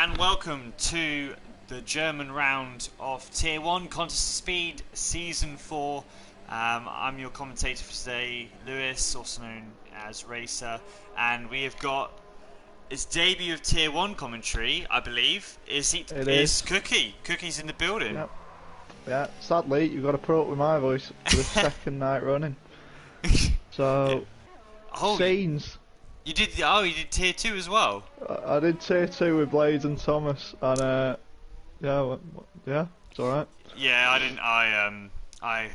and welcome to the German round of Tier 1 Contest of Speed Season 4. I'm your commentator for today, Lewis, also known as Racer, and we have got his debut of Tier 1 commentary, I believe. It is. Cookie. Cookie's in the building. Yep. Yeah, sadly, you've got to put up with my voice for the second night running. So, oh, scenes. You did Tier 2 as well? I did Tier 2 with Blades and Thomas, and yeah, it's alright. Yeah, I didn't. I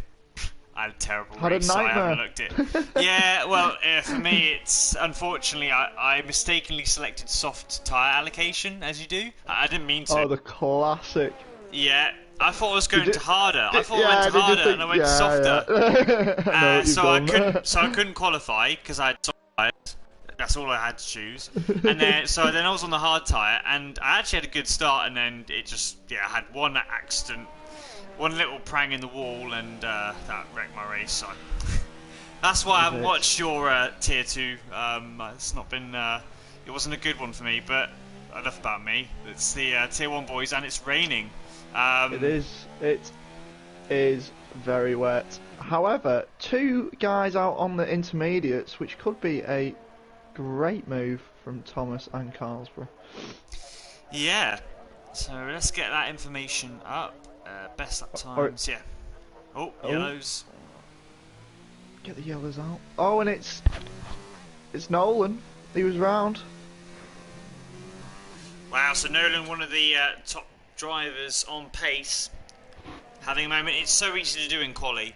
had a terrible Had race, a so I nightmare. haven't looked it. Yeah, well, for me, it's unfortunately I mistakenly selected soft tyre allocation, as you do. I didn't mean to. Oh, the classic. Yeah, I thought I was going to harder. I thought yeah, I went to harder, and I went softer. Yeah. So I couldn't qualify because I had soft tyres. That's all I had to choose. And then I was on the hard tyre, and I actually had a good start, and then it just I had one accident. One little prang in the wall, and that wrecked my race. So that's why I haven't watched your Tier 2. It's not been. It wasn't a good one for me, but enough about me. It's the Tier 1 boys, and it's raining. It is. It is very wet. However, two guys out on the intermediates, which could be a great move from Thomas and Carlsborough. Yeah. So let's get that information up. Best lap times, yeah. Oh, yellows. Get the yellows out. Oh, and it's Nolan. He was round. Wow, so Nolan, one of the top drivers on pace, having a moment. It's so easy to do in quali.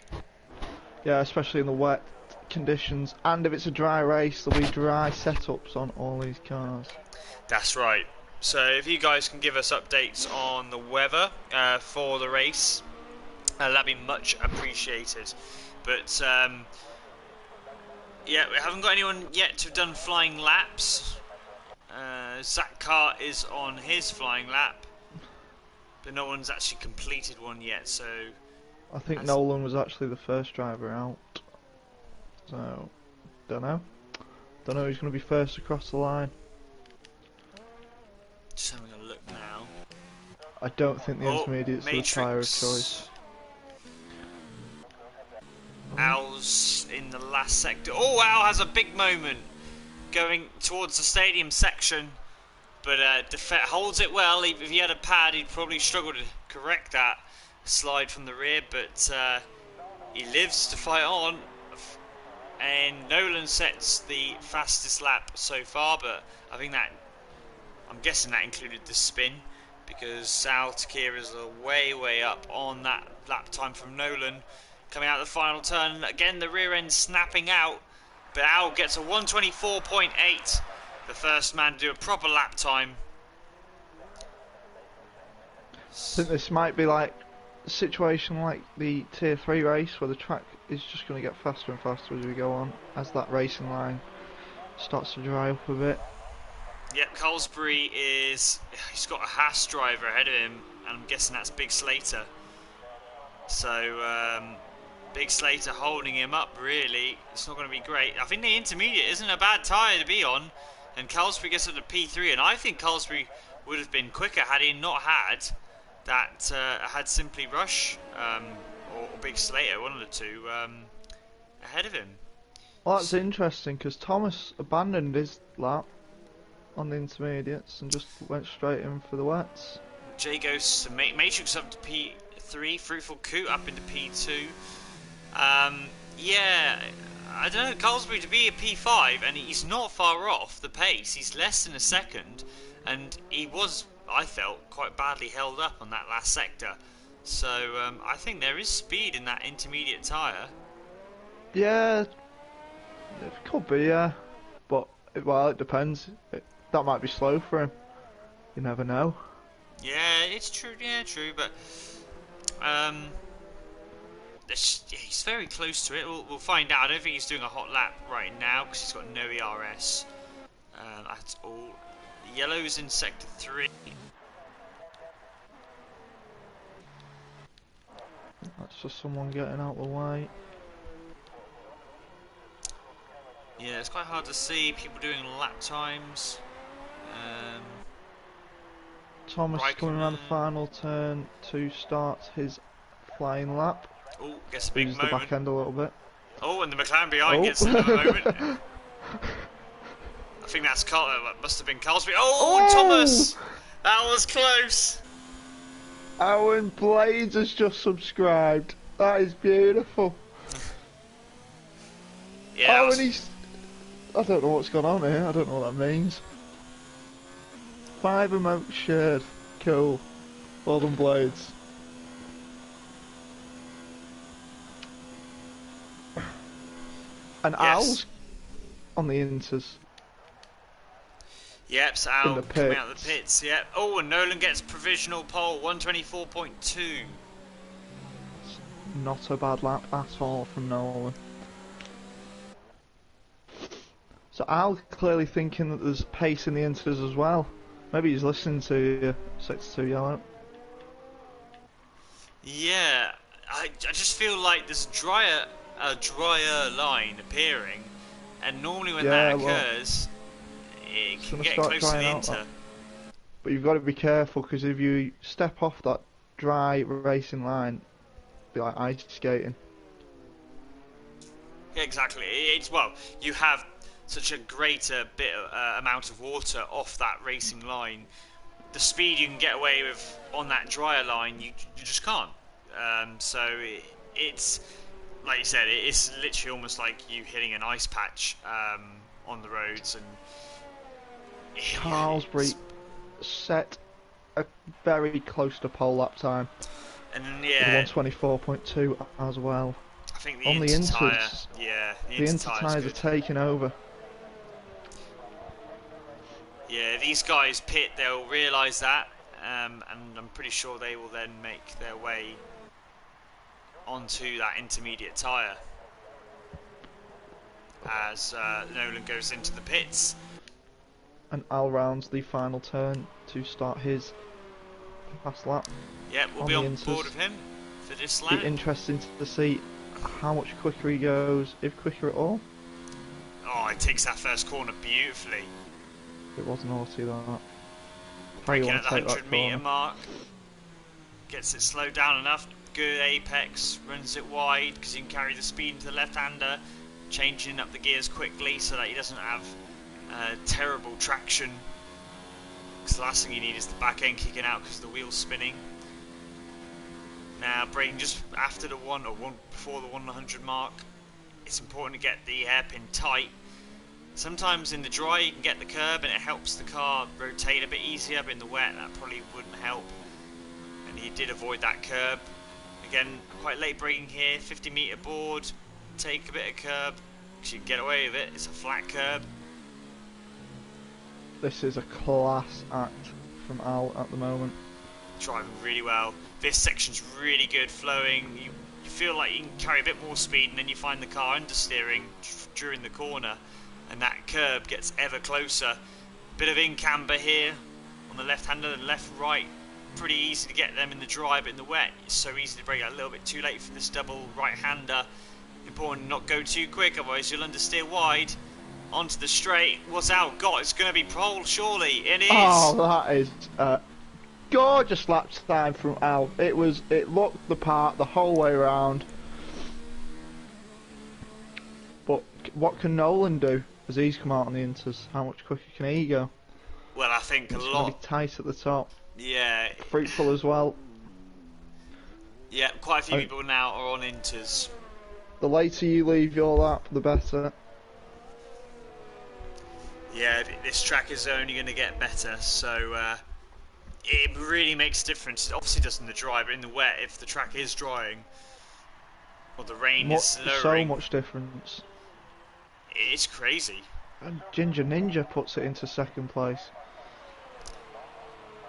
Yeah, especially in the wet conditions, and if it's a dry race, there'll be dry setups on all these cars. That's right. So if you guys can give us updates on the weather for the race, that'd be much appreciated. But yeah, we haven't got anyone yet to have done flying laps. Zach Cart is on his flying lap, but no one's actually completed one yet. So I think Nolan was actually the first driver out. So don't know who's going to be first across the line. Just having a look now. I don't think the intermediates are the tyre of choice. Al's in the last sector. Oh, Al has a big moment going towards the stadium section, but holds it well. If he had a pad, he'd probably struggle to correct that slide from the rear, but he lives to fight on. And Nolan sets the fastest lap so far, but I think I'm guessing that included the spin, because Sal Takira's way up on that lap time from Nolan. Coming out the final turn, again the rear end snapping out, but Al gets a 124.8, the first man to do a proper lap time. I think this might be like a situation like the Tier 3 race, where the track is just going to get faster and faster as we go on, as that racing line starts to dry up a bit. Yep, Colesbury he's got a Haas driver ahead of him, and I'm guessing that's Big Slater. So, Big Slater holding him up, really. It's not going to be great. I think the intermediate isn't a bad tyre to be on, and Colesbury gets up to P3, and I think Colesbury would have been quicker had he not had that, had Simply Rush, or Big Slater, one of the two, ahead of him. Well, that's interesting, because Thomas abandoned his lap on the intermediates and just went straight in for the wets. Jay goes to Matrix up to P3, Fruitful Coot up into P2. Yeah, I don't know, Colesbury to be a P5, and he's not far off the pace. He's less than a second, and he was, I felt, quite badly held up on that last sector. So I think there is speed in that intermediate tyre. Yeah, it could be, yeah, but it depends. That might be slow for him. You never know. Yeah, it's true. Yeah, true. But he's very close to it. We'll find out. I don't think he's doing a hot lap right now because he's got no ERS at all. Yellow's in sector 3. That's just someone getting out of the way. Yeah, it's quite hard to see people doing lap times. Thomas is coming around the final turn to start his flying lap. Oh, gets a big Loses moment. the back end a little bit. Oh, and the McLaren behind gets another moment. I think that's Carl. Must have been Carl's. Oh, Thomas! That was close. Owen Blades has just subscribed. That is beautiful. Yeah. And he's... I don't know what's gone on here. I don't know what that means. 5 emotes shared. Cool. Well done, Blades. And Al's on the Inters. Yep, so Al coming out of the pits. Yep. Oh, and Nolan gets provisional pole, 124.2. Not a bad lap at all from Nolan. So Al's clearly thinking that there's pace in the Inters as well. Maybe he's listening to you, 6-2 yellow. Yeah, I just feel like there's a drier line appearing, and normally when that occurs, it can get close to the Inter. But you've got to be careful, because if you step off that dry racing line, it'll be like ice skating. Yeah, exactly. Well, you have such a greater amount of water off that racing line. The speed you can get away with on that drier line, you just can't. So it's like you said, it's literally almost like you hitting an ice patch on the roads. And Carlsbury set a very close to pole lap time. And yeah, 124.2 as well. I think the Inter tyre, the Inter tyres are taking over. Yeah, these guys pit, they'll realise that, and I'm pretty sure they will then make their way onto that intermediate tyre as Nolan goes into the pits. And Al rounds the final turn to start his last lap. Yep, we'll be on board with him for this lap. Be interesting to see how much quicker he goes, if quicker at all. Oh, he takes that first corner beautifully. It was naughty that. Breaking at the 100 metre mark. Gets it slowed down enough. Good apex. Runs it wide because he can carry the speed into the left-hander. Changing up the gears quickly so that he doesn't have terrible traction. Because the last thing you need is the back end kicking out because the wheel's spinning. Now braking just after the before the 100 mark. It's important to get the hairpin tight. Sometimes in the dry you can get the curb and it helps the car rotate a bit easier, but in the wet that probably wouldn't help. And he did avoid that curb. Again, quite late braking here, 50 metre board, take a bit of curb, because you can get away with it, it's a flat curb. This is a class act from Al at the moment. Driving really well. This section's really good flowing. You feel like you can carry a bit more speed and then you find the car understeering during the corner. And that curb gets ever closer. Bit of in-camber here on the left-hander and left-right. Pretty easy to get them in the dry, but in the wet it's so easy to brake out a little bit too late for this double right-hander. Important to not go too quick, otherwise you'll understeer wide. Onto the straight. What's Al got? It's going to be pole, surely. It is. Oh, that is gorgeous lap time from Al. It looked the part the whole way around. But what can Nolan do as he's come out on the Inters? How much quicker can he go? Well, I think it's a lot. It's tight at the top. Yeah. Fruitful as well. Yeah, quite a few people now are on Inters. The later you leave your lap, the better. Yeah, this track is only going to get better, so it really makes a difference. It obviously does in the dry, but in the wet, if the track is drying, or the rain is lowering... So much difference. It's crazy. And Ginger Ninja puts it into second place.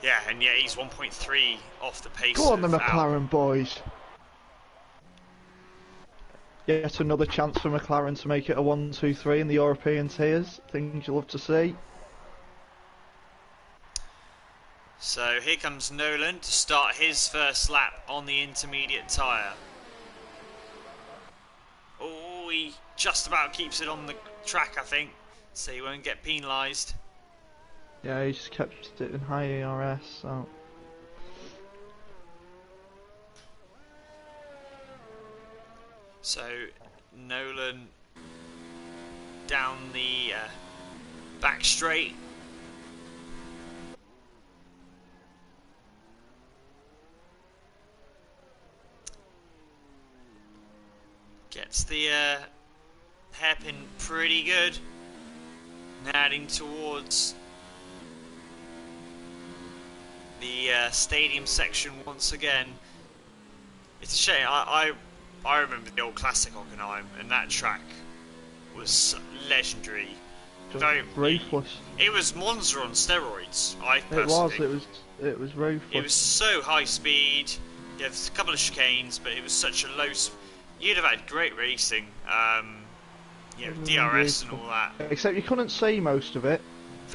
Yeah, and yet he's 1.3 off the pace. Go on the McLaren boys. Yet another chance for McLaren to make it a 1-2-3 in the European tiers. Things you love to see. So here comes Nolan to start his first lap on the intermediate tyre. Oh, he just about keeps it on the track, I think, so he won't get penalised. Yeah, he just kept it in high ERS, so... So, Nolan down the back straight. Gets the hairpin pretty good. Now heading towards the stadium section once again. It's a shame. I remember the old classic Hockenheim, and that track was legendary. Just ruthless. It was Monza on steroids. I personally think. It was ruthless. It was so high speed. You have a couple of chicanes, but it was such a low. You'd have had great racing. You know, DRS and all that. Except you couldn't see most of it.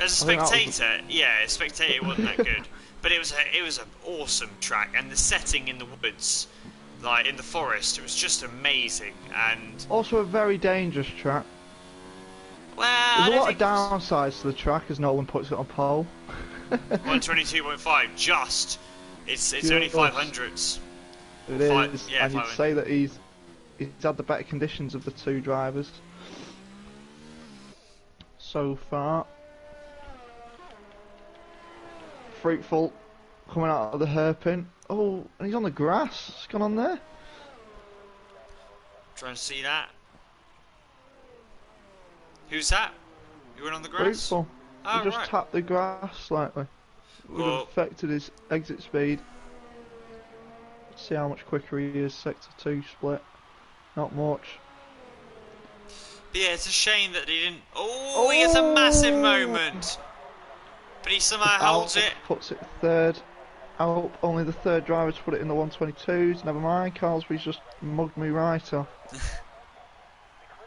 As a spectator, yeah, a spectator it wasn't that good. But it was an awesome track, and the setting in the woods, like in the forest, it was just amazing. And also a very dangerous track. Well, there's a lot of downsides to the track as Nolan puts it on pole. 122.5, just. It's only 500s. It is, yeah, and you'd say that he's had the better conditions of the two drivers so far. Fruitful coming out of the hairpin. Oh, and he's on the grass. What's going on there? Trying to see that. Who's that? You went on the grass? Fruitful. Oh, he just tapped the grass slightly. Would have affected his exit speed. See how much quicker he is. Sector 2 split. Not much. But yeah, it's a shame that he didn't. Oh, he gets a massive moment. But he somehow holds it. Puts it third. Alp, only the third driver to put it in the 122s. Never mind, Carlsbury's just mugged me right off.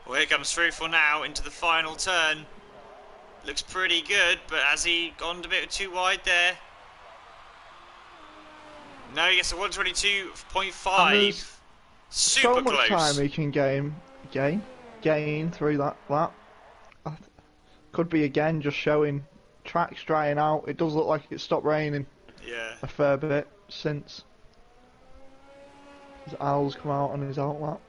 Well, here comes Fruitful now into the final turn. Looks pretty good, but has he gone a bit too wide there? No, he gets a 122.5. Super so much close. Time he can gain through that lap. Could be again just showing tracks drying out. It does look like it stopped raining. Yeah. A fair bit since his owls come out on his outlap.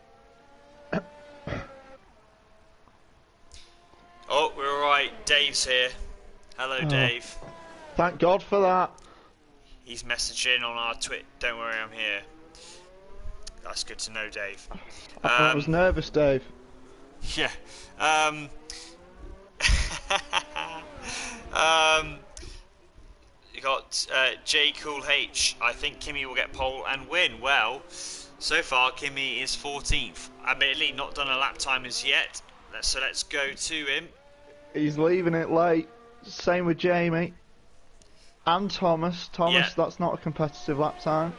Oh, we're alright. Dave's here. Hello, Dave. Thank God for that. He's messaging on our Twitter. Don't worry, I'm here. That's good to know, Dave. I was nervous, Dave. Yeah. You got J Cool H. I think Kimi will get pole and win. Well, so far Kimi is 14th. Admittedly, not done a lap time as yet. So let's go to him. He's leaving it late. Same with Jamie. And Thomas. Thomas, that's not a competitive lap time.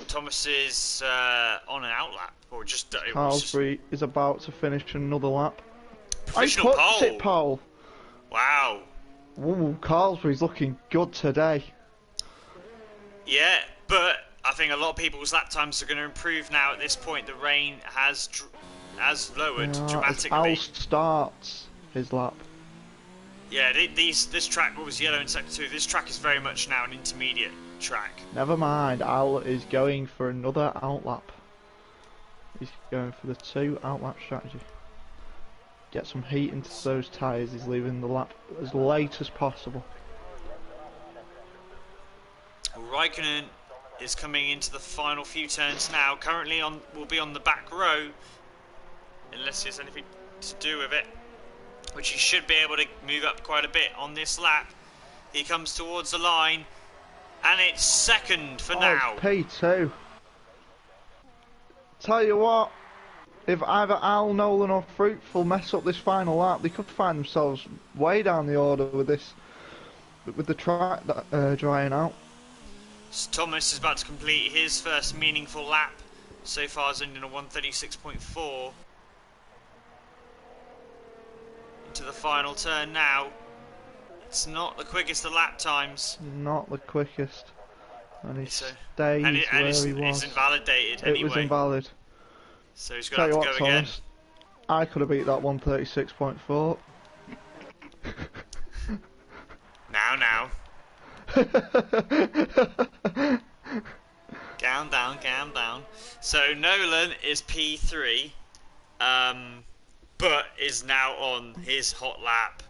Thomas is on an outlap. Or just... Carlsbury is about to finish another lap. Provisional pole. It pole. Wow. Ooh, Carlsbury's looking good today. Yeah, but I think a lot of people's lap times are going to improve now at this point. The rain has lowered dramatically. Al starts his lap. Yeah, this track was yellow in Sector 2. This track is very much now an intermediate track. Never mind, Al is going for another outlap. He's going for the 2 outlap strategy. Get some heat into those tyres. He's leaving the lap as late as possible. Raikkonen is coming into the final few turns now. Currently will be on the back row, unless there's anything to do with it, which he should be able to move up quite a bit on this lap. He comes towards the line, and it's second for now. It's P2. Tell you what, if either Al, Nolan or Fruitful mess up this final lap, they could find themselves way down the order with the track drying out. So Thomas is about to complete his first meaningful lap. So far he's ending a 136.4. Into the final turn now. It's not the quickest of lap times. Not the quickest. And he stays where he was. It's invalidated anyway. It was invalid. So he's going to have to go again. Thomas, I could have beat that 136.4. Down now. Down. So Nolan is P3, but is now on his hot lap.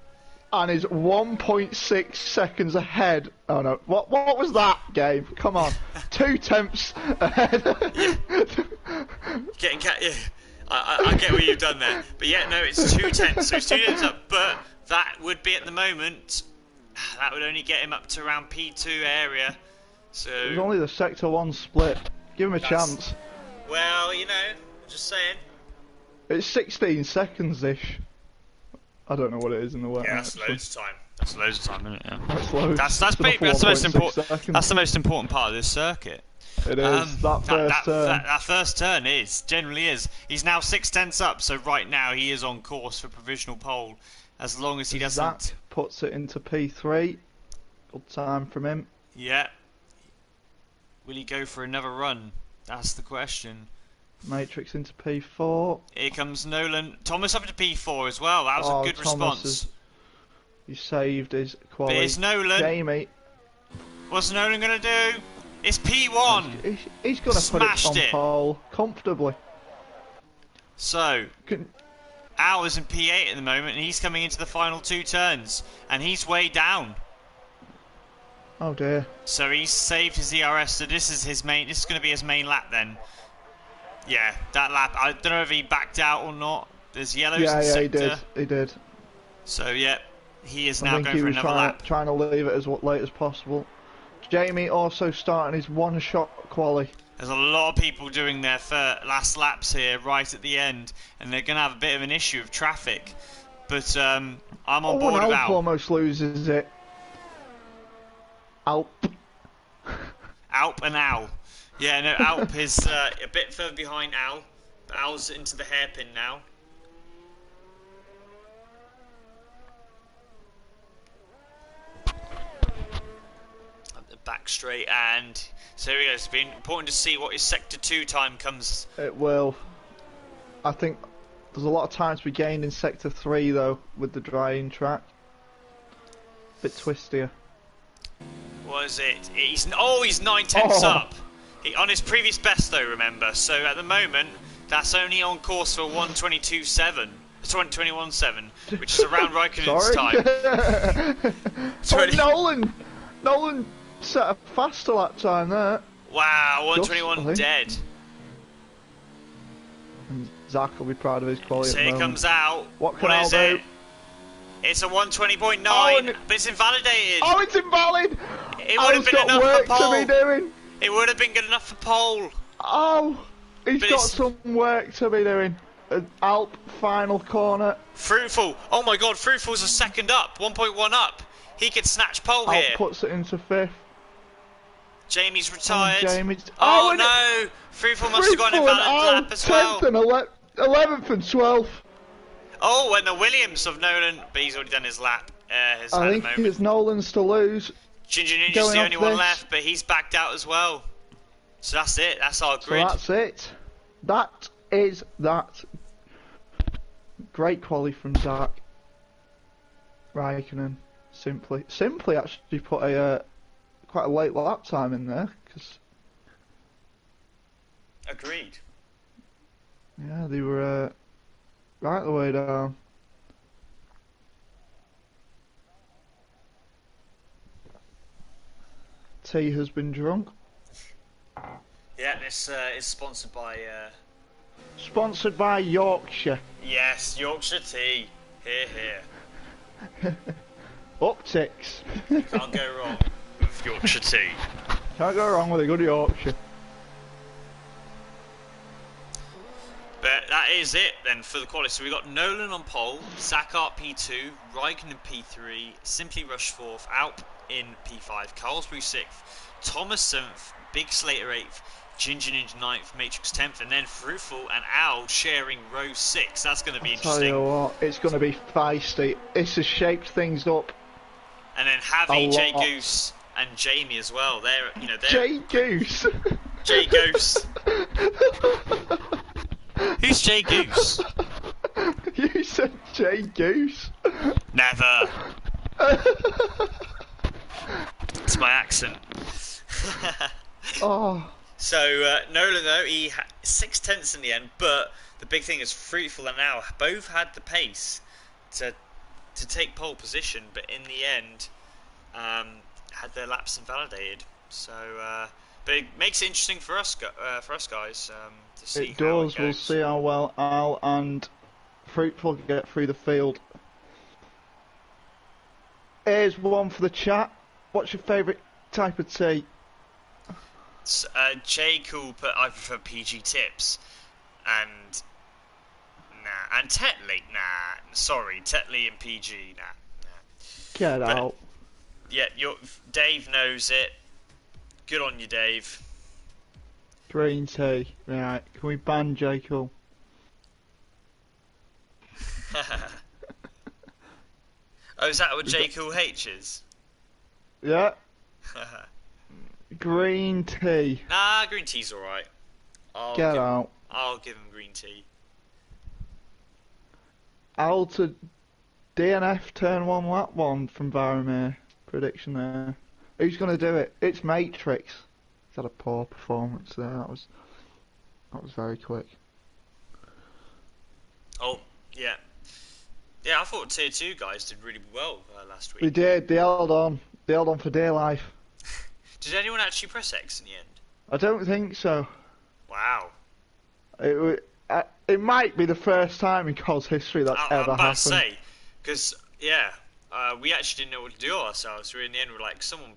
And is 1.6 seconds ahead. Oh no, what was that game? Come on. 2/10 ahead. Yeah. I get what you've done there. But yeah, no, it's 2/10. So it's 2/10 up, but that would be at the moment, that would only get him up to around P2 area. So It's only the Sector 1 split. Give him a chance. Well, you know, just saying. It's 16 seconds-ish. I don't know what it is in the wet. Yeah, that's loads of time. That's loads of time, isn't it? Yeah. That's loads. That's the most important. That's the most important part of this circuit. It is. That first turn generally is. He's now 6/10 up, so right now he is on course for provisional pole. As long as he doesn't. Zach puts it into P3. Good time from him. Yeah. Will he go for another run? That's the question. Matrix into P4. Here comes Nolan. Thomas up to P4 as well. That was a good response. He saved his quality. But it's Nolan. Jamie. What's Nolan going to do? It's P1. He's going to put it on pole comfortably. So, Al is in P8 at the moment, and he's coming into the final 2 turns, and he's way down. Oh dear. So he's saved his ERS. So this is his main. This is going to be his main lap then. Yeah, that lap. I don't know if he backed out or not. There's yellows in the sector. He did. So yeah, he is now going for another lap. Trying to leave it as late as possible. Jamie also starting his one-shot quali. There's a lot of people doing their last laps here right at the end, and they're going to have a bit of an issue of traffic. But I'm on board with Alp. Almost loses it. Alp and Al. Yeah, no, Alp is a bit further behind Al. Al's into the hairpin now. Up the back straight, and so here we go. It's been important to see what his Sector 2 time comes. It will. I think there's a lot of time to be gained in Sector 3 though, with the drying track. Bit twistier. What is it? He's 9/10 up. On his previous best though, remember. So at the moment, that's only on course for 1:22.7. 21.7, which is around Raikkonen's time. Nolan set a faster lap time there. Wow, 1:21 dead. And Zach will be proud of his quality. So here comes out. What can Al do? It's a 1:20.9, but it's invalidated. Oh, it's invalid! It would have been enough work for pole. To be doing. It would have been good enough for pole. Oh, he's got some work to be doing. Alp final corner. Fruitful. Oh my God, Fruitful's a second up, 1.1 up. He could snatch pole here. Alp puts it into 5th. Jamie's retired. Oh no! Fruitful must have got an invalid lap as well. 10th and 11th and 12th. Oh, and the Williams of Nolan, but he's already done his lap. I think it's Nolan's to lose. Ginger Ninja's the only one left, but he's backed out as well. So that's it. That's our grid. So that's it. That is that. Great quality from Zach. Raikkonen simply actually put a quite a late lap time in there because. Agreed. Yeah, they were right the way down. Tea has been drunk. Yeah, this is sponsored by. Sponsored by Yorkshire. Yes, Yorkshire tea. Here, here. Optics. Can't go wrong with Yorkshire tea. Can't go wrong with a good Yorkshire. But that is it then for the quality. So we got Nolan on pole, Zachart P2, Raikkonen P3, Simply Rush 4th, Alp in P5, Carlsbury 6th, Thomas 7th, Big Slater 8th, Ginger Ninja 9th, Matrix 10th, and then Fruitful and Al sharing row 6. That's going to be interesting. Tell you what, it's going to be feisty. This has shaped things up. And then Javi, Jay Goose, and Jamie as well. They're Jay Goose. Jay Goose. Who's Jay Goose? You said Jay Goose. Never. fix my accent. Oh, So Nolan though he had 6 tenths in the end, but the big thing is Fruitful and now both had the pace to take pole position, but in the end had their laps invalidated. So, but it makes it interesting for us guys to see it how does. it We'll goes. see how well Al and Fruitful get through the field. Here's one for the chat. What's your favourite type of tea? Jay Cool put I prefer PG tips, and nah, and Tetley, nah, sorry, Tetley and PG, nah. Get But out. yeah, Dave knows it. Good on you, Dave. Green tea. Right, can we ban Jekyll? Oh, is that what J Cool H is? Yeah. Green tea. Nah, green tea's alright. Get out. I'll give him green tea. Al to DNF turn one lap one from Varamir. Prediction there. Who's going to do it? It's Matrix. He's had a poor performance there. That was very quick. Oh, yeah. Yeah, I thought Tier 2 guys did really well last week. They did. They held on. They held on for dear life. Did anyone actually press X in the end? I don't think so. Wow. It might be the first time in COS history that's ever I'm about happened. to say, because, yeah, we actually didn't know what to do ourselves. So in the end, we're like, someone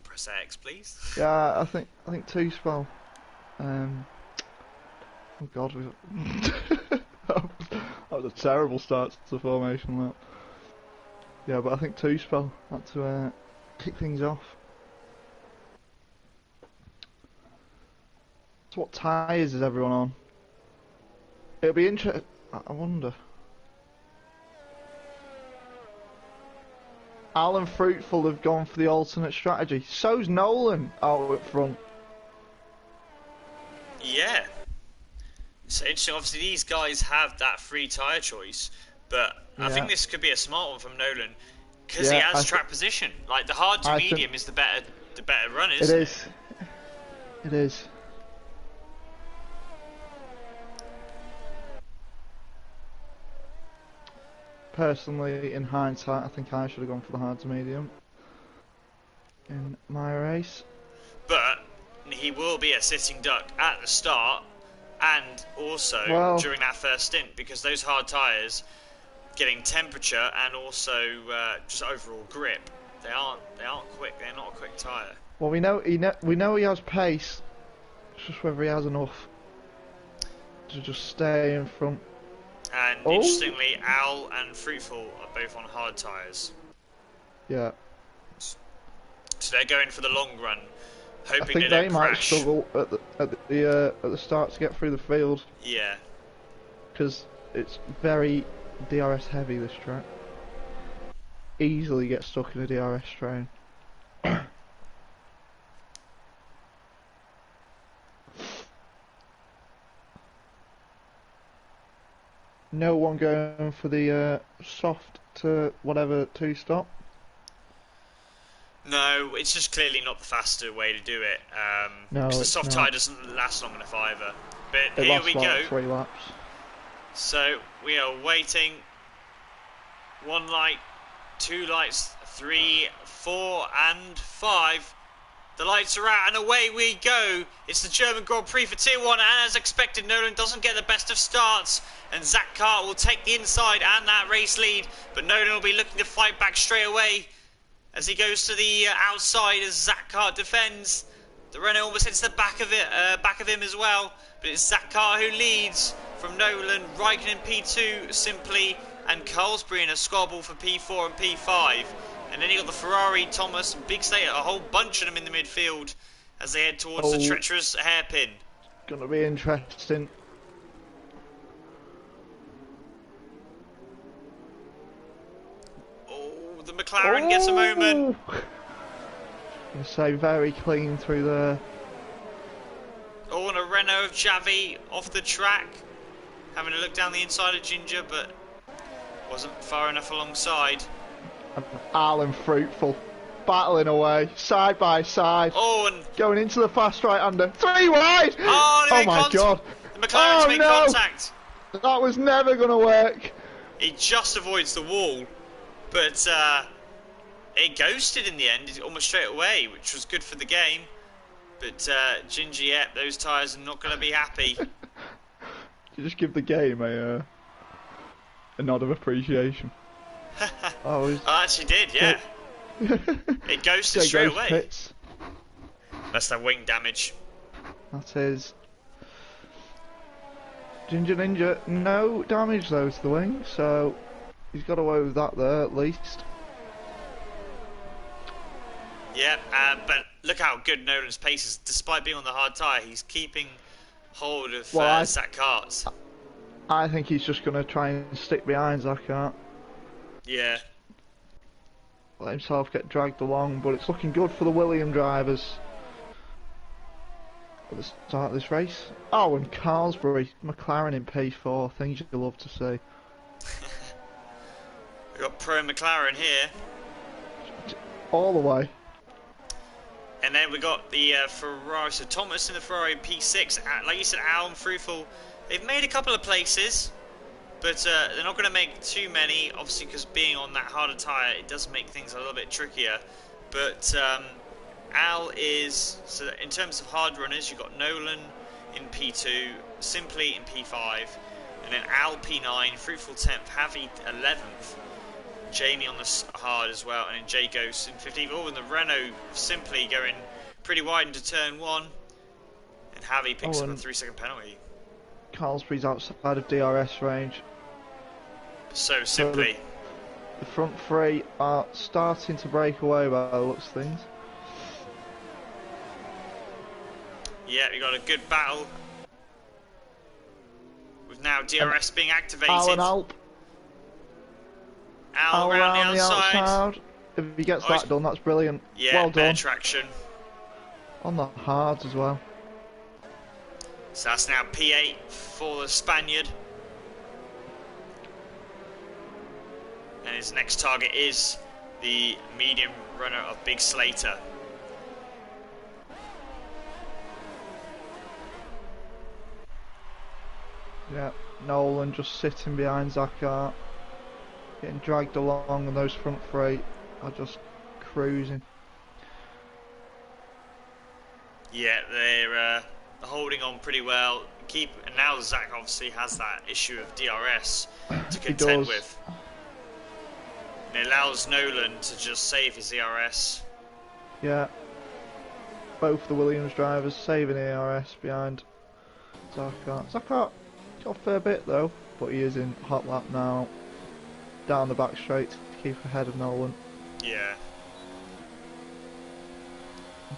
press X, please. Yeah, I think two spell. Oh God, that was a terrible start to the formation. That. Yeah, but I think two spell had to kick things off. So what tyres is everyone on? It'll be interesting. I wonder. Alan Fruitful have gone for the alternate strategy. So's Nolan out at front. Yeah. So interesting. Obviously, these guys have that free tyre choice, but I think this could be a smart one from Nolan because he has track position. Like the hard to medium is the better run, isn't it? It is. Personally, in hindsight, I think I should have gone for the hard to medium in my race. But he will be a sitting duck at the start and also during that first stint because those hard tyres getting temperature and also just overall grip. They aren't quick. They're not a quick tyre. Well, we know he has pace. It's just whether he has enough to just stay in front. And interestingly, Al and Fruitful are both on hard tyres. Yeah. So they're going for the long run, hoping I think they don't might crash. struggle at the start to get through the field. Yeah. Because it's very DRS heavy, this track. Easily get stuck in a DRS train. No one going for the soft to whatever 2-stop. No, it's just clearly not the faster way to do it. No, because the it's soft not. tyre doesn't last long enough either. But It here lasts we like go. 3 laps. So we are waiting. 1 light, 2 lights, 3, 4, and 5. The lights are out and away we go. It's the German Grand Prix for Tier 1 and as expected Nolan doesn't get the best of starts and Zach Cart will take the inside and that race lead, but Nolan will be looking to fight back straight away as he goes to the outside as Zach Cart defends. The Renault almost hits the back of him as well, but it's Zach Cart who leads from Nolan, Raikkonen P2 simply, and Carlsbury in a squabble for P4 and P5. And then you got the Ferrari, Thomas, Big State, a whole bunch of them in the midfield as they head towards the treacherous hairpin. Gonna be interesting. Oh, the McLaren gets a moment. Gonna say very clean through there. Oh, and a Renault of Javi off the track. Having a look down the inside of Ginger, but wasn't far enough alongside. Alan Fruitful battling away, side by side. Oh, and Going into the fast right-hander. 3 wide! oh, they Oh made my god. The McLaren's made no! contact. That was never going to work. He just avoids the wall, but it ghosted in the end, almost straight away, which was good for the game. But Ginger, yep, those tyres are not going to be happy. You just give the game a nod of appreciation. I actually did, yeah. It ghosted straight away. Pits. That's that wing damage. That is. Ginger Ninja, no damage though to the wing, so he's got away with that there at least. Yeah, but look how good Nolan's pace is. Despite being on the hard tyre, he's keeping hold of Zach Cart's. I think he's just going to try and stick behind Zach Cart. Yeah. Let himself get dragged along, but it's looking good for the William drivers at the start of this race. Oh, and Carlsbury, McLaren in P4, things you love to see. We've got Pro McLaren here. All the way. And then we got the Ferrari, so Thomas in the Ferrari P6. Like you said, Al and Fruitful, they've made a couple of places, but they're not going to make too many, obviously, because being on that harder tyre, it does make things a little bit trickier. But Al is, so in terms of hard runners, you've got Nolan in P2, Simply in P5, and then Al P9, Fruitful 10th, Javi 11th, Jamie on the hard as well, and then Jay Ghost in 15th. Oh, and the Renault Simply going pretty wide into turn 1, and Javi picks up a 3-second penalty. Carlsbury's outside of DRS range. So Simply. The front three are starting to break away by the looks of things. Yeah, we got a good battle. With now DRS being activated. Alan Alp. Al around the outside. If he gets that done, that's brilliant. Yeah, well better done. traction. On the hards as well. So that's now P8 for the Spaniard. And his next target is the medium runner of Big Slater. Yeah, Nolan just sitting behind Zachart, getting dragged along, and those front three are just cruising. Yeah, they're holding on pretty well. And now Zach obviously has that issue of DRS to contend with. And it allows Nolan to just save his DRS. Yeah, both the Williams drivers saving DRS behind Zachart. Zachart got a fair bit though, but he is in hot lap now, down the back straight to keep ahead of Nolan. Yeah.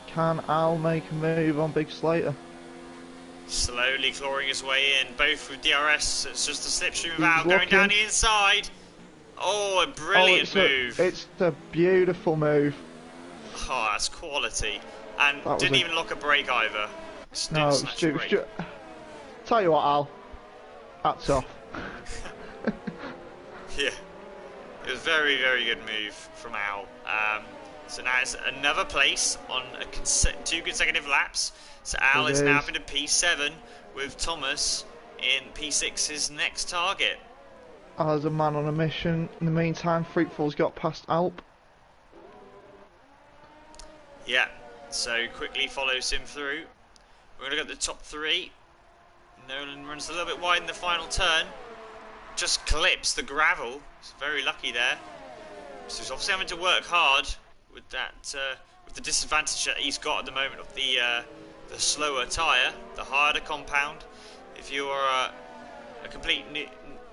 Can Al make a move on Big Slater? Slowly clawing his way in, both with DRS. It's just a slipstream of Al going down the inside. Oh, a brilliant move. It's a beautiful move. Oh, that's quality. And That didn't even lock a brake either. No, it's tell you what, Al. Hats off. Yeah. It was a very, very good move from Al. So now it's another place on 2 consecutive laps. So Al is now up into P7 with Thomas in P6's next target. Al's a man on a mission. In the meantime, Fruitful's got past Alp. Yeah, so quickly follows him through. We're going to look at the top 3. Nolan runs a little bit wide in the final turn. Just clips the gravel. He's very lucky there. So he's obviously having to work hard with that, with the disadvantage that he's got at the moment of the slower tyre, the harder compound. If you're a complete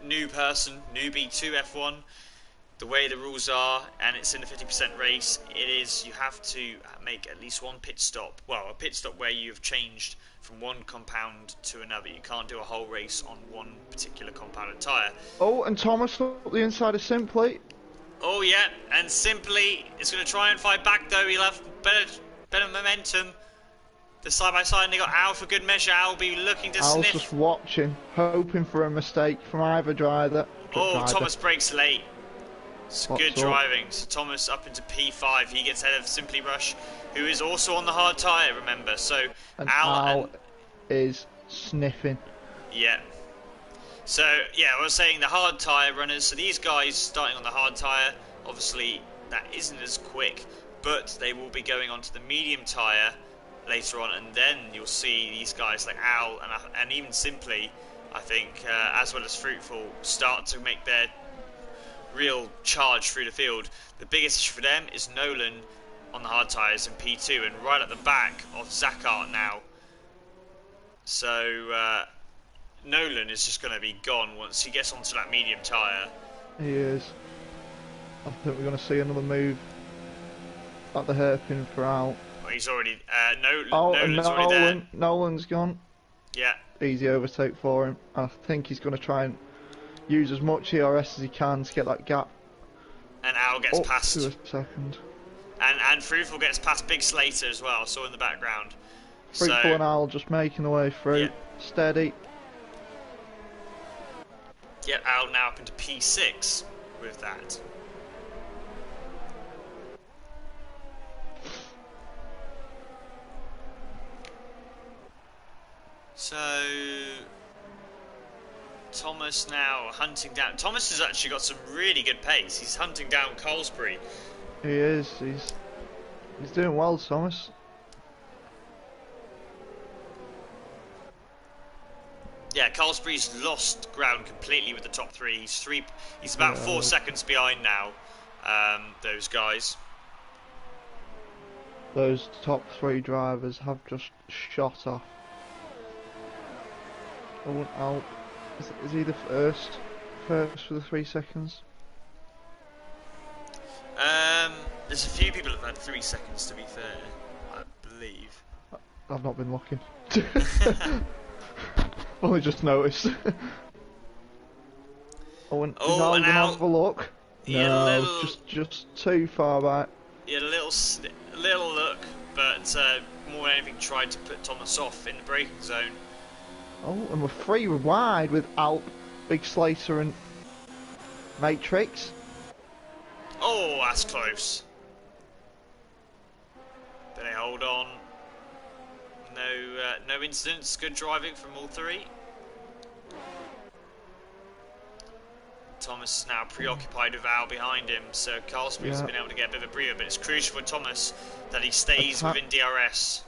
new person, newbie to F1, the way the rules are, and it's in a 50% race, you have to make at least one pit stop. Well, a pit stop where you've changed from one compound to another. You can't do a whole race on one particular compounded tyre. Oh, and Thomas up the inside of Simply. Oh yeah, and Simply is going to try and fight back though. He'll have better momentum. The side by side, and they got Al for good measure. Al will be looking to Al's sniff. just watching, hoping for a mistake from either driver. Thomas breaks late. It's What's good up? driving. So Thomas up into P5. He gets ahead of Simply Rush, who is also on the hard tyre, remember. So And Al Al and... is sniffing. Yeah. So, yeah, I was saying the hard tyre runners. So these guys starting on the hard tyre, obviously that isn't as quick, but they will be going onto the medium tyre later on, and then you'll see these guys like Al and even Simply, I think, as well as Fruitful, start to make their real charge through the field. The biggest issue for them is Nolan on the hard tyres in P2 and right at the back of Zakhart now. So Nolan is just going to be gone once he gets onto that medium tyre. He is. I think we're going to see another move at the hairpin for Al. Well, he's already... And Nolan's already there. Nolan's gone. Yeah. Easy overtake for him. I think he's going to try and use as much ERS as he can to get that gap And Al gets up past. to a second. And Fruitful gets past Big Slater as well, so in the background. Fruitful So, and Al just making the way through. Yeah. Steady. yeah, Al now up into P6 with that. So Thomas now hunting down. Thomas has actually got some really good pace. He's hunting down Colesbury. He is. He's doing well, Thomas. Yeah, Colesbury's lost ground completely with the top three. He's about 4 seconds behind now. Those guys. Those top three drivers have just shot off. Oh, Al. Is he the first for the 3 seconds? There's a few people that have had 3 seconds, to be fair, I believe. I've not been looking. Only just noticed. And is Al and gonna Al, have a look? he had No, a little, just too far back. he had a little look, but more than anything tried to put Thomas off in the braking zone. Oh, and we're 3 wide with Alp, Big Slater and Matrix. Oh, that's close. But they hold on. No incidents. Good driving from all three. Thomas is now preoccupied with Al behind him, so Carlsberg's been able to get a bit of a breather, but it's crucial for Thomas that he stays within DRS.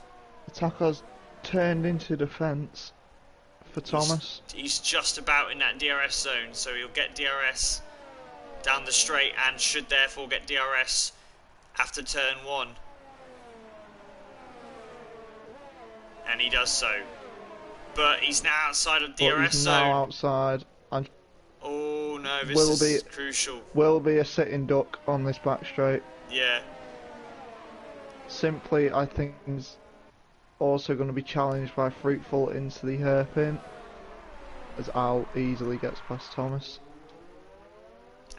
Attack has turned into defence for Thomas. He's just about in that DRS zone, so he'll get DRS down the straight and should therefore get DRS after turn 1. And he does so. But he's now outside of DRS he's zone. now outside. And oh no, this is crucial. Will be a sitting duck on this back straight. Yeah. Simply, I think he's also going to be challenged by Fruitful into the hairpin, as Al easily gets past Thomas.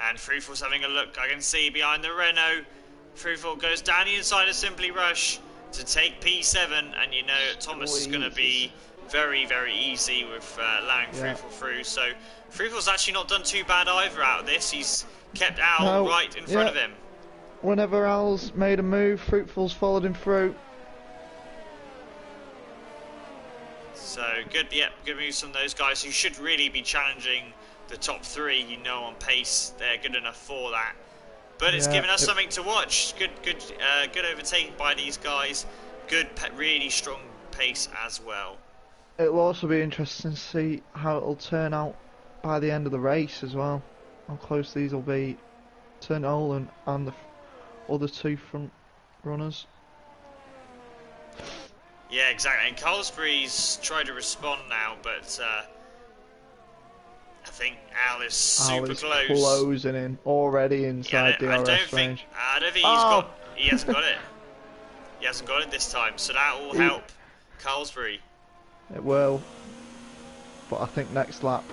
And Fruitful's having a look. I can see behind the Renault. Fruitful goes down the inside of Simply Rush to take P7, and you know Thomas is going to be very, very easy with allowing Fruitful through. So Fruitful's actually not done too bad either out of this. He's kept Al right in front of him. Whenever Al's made a move, Fruitful's followed him through. So good moves from those guys who should really be challenging the top 3. You know, on pace they're good enough for that. But it's given us something to watch. Good overtaking by these guys. Good, really strong pace as well. It'll also be interesting to see how it'll turn out by the end of the race as well. How close these will be to Nolan and the other 2 front runners. Yeah, exactly. And Colesbury's tried to respond now, but I think Al is super close. Closing in already inside the DRS range. I don't think he hasn't got it. He hasn't got it this time, so that will help Colesbury. It will. But I think next lap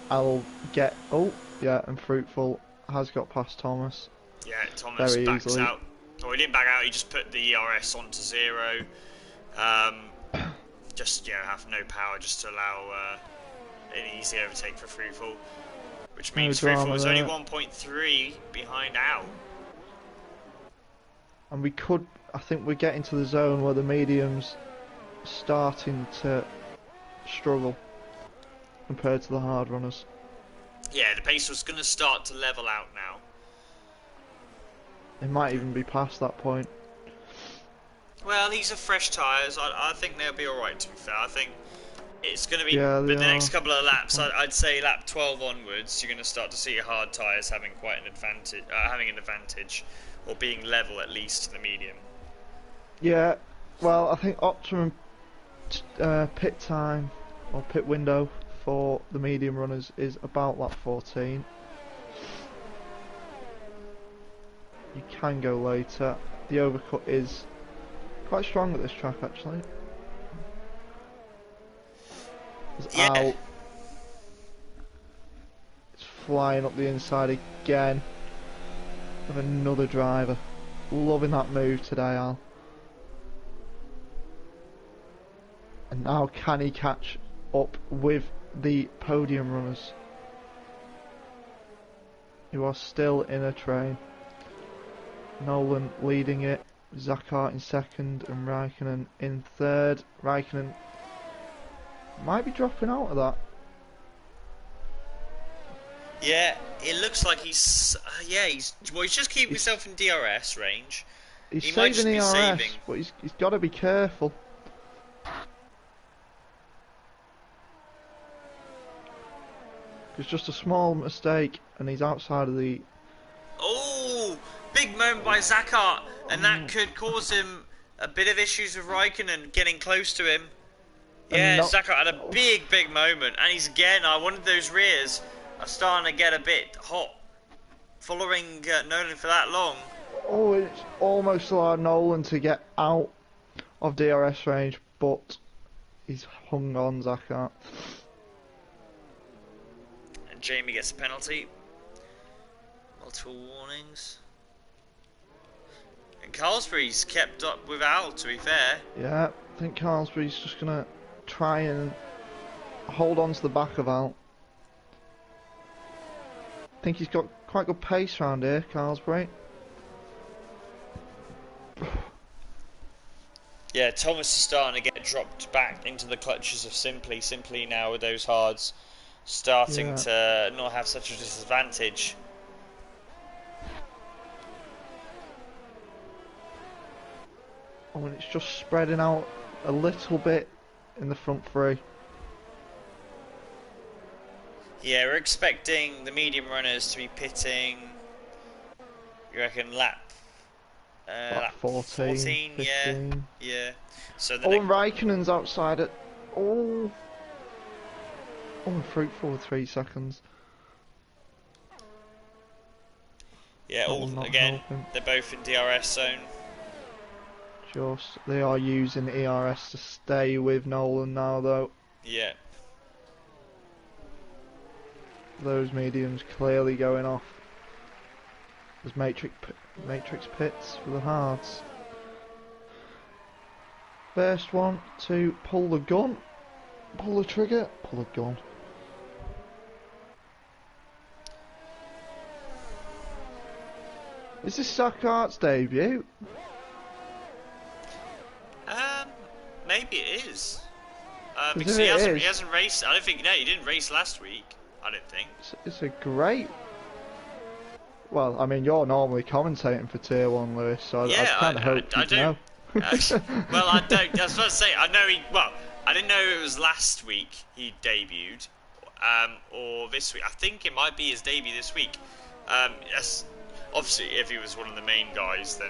I'll get and Fruitful has got past Thomas. Yeah, Thomas very backs easily. out. Oh, he didn't back out, he just put the ERS onto 0. Just have no power just to allow an easy overtake for Fruitful. which No means Free-for-all drama is only there. 1.3 behind Al. And we could, I think we're getting to the zone where the mediums starting to struggle compared to the hard runners. Yeah, the pace was going to start to level out now. It might even be past that point. Well, these are fresh tyres. I think they'll be alright, to be fair. I think it's going to be, Yeah, but they the next are. couple of laps, I'd say lap 12 onwards, you're going to start to see hard tyres having quite an advantage, or being level at least to the medium. Yeah, well, I think optimum pit time or pit window for the medium runners is about lap 14. You can go later. The overcut is quite strong at this track, actually. It's Yeah. out. It's flying up the inside again with another driver. Loving that move today, Al. And now can he catch up with the podium runners, who are still in a train? Nolan leading it, Zakhar in second and Raikkonen in third. Raikkonen might be dropping out of that. Yeah, it looks like he's just keeping himself in DRS range. He's He might just saving be ERS, saving. but he's got to be careful. It's just a small mistake and he's outside of the... Oh, big moment by Zakhar, and that could cause him a bit of issues with Raikkonen getting close to him. Yeah, Zakhar had a big moment, and he's again, one of those rears are starting to get a bit hot. Following Nolan for that long. Oh, it's almost allowed Nolan to get out of DRS range, but he's hung on Zakhar. And Jamie gets a penalty. Multiple warnings. And Carlsbury's kept up with Al, to be fair. Yeah, I think Carlsbury's just going to try and hold on to the back of Al. I think he's got quite good pace around here, Carlsbury. Yeah, Thomas is starting to get dropped back into the clutches of Simply. Simply now with those hards starting to not have such a disadvantage. Oh, and it's just spreading out a little bit in the front three. Yeah, we're expecting the medium runners to be pitting, you reckon, lap 14, 15. Yeah. So the and Raikkonen's outside it. Oh, fruitful with 3 seconds. Yeah, again, helping. they're both in DRS zone. They are using ERS to stay with Nolan now, though. Yeah. Those mediums clearly going off. There's Matrix pits for the hards. First one to pull the gun. Pull the trigger. Pull the gun. Is this Zakhar's debut? Maybe it is. Because because he hasn't raced. I don't think. No, he didn't race last week. I don't think. It's a great. Well, I mean, you're normally commentating for Tier 1, Lewis, so I kind of hope you know. Well, I don't. I was about to say, I know he. Well, I didn't know it was last week he debuted, or this week. I think it might be his debut this week. Yes, obviously, if he was one of the main guys, then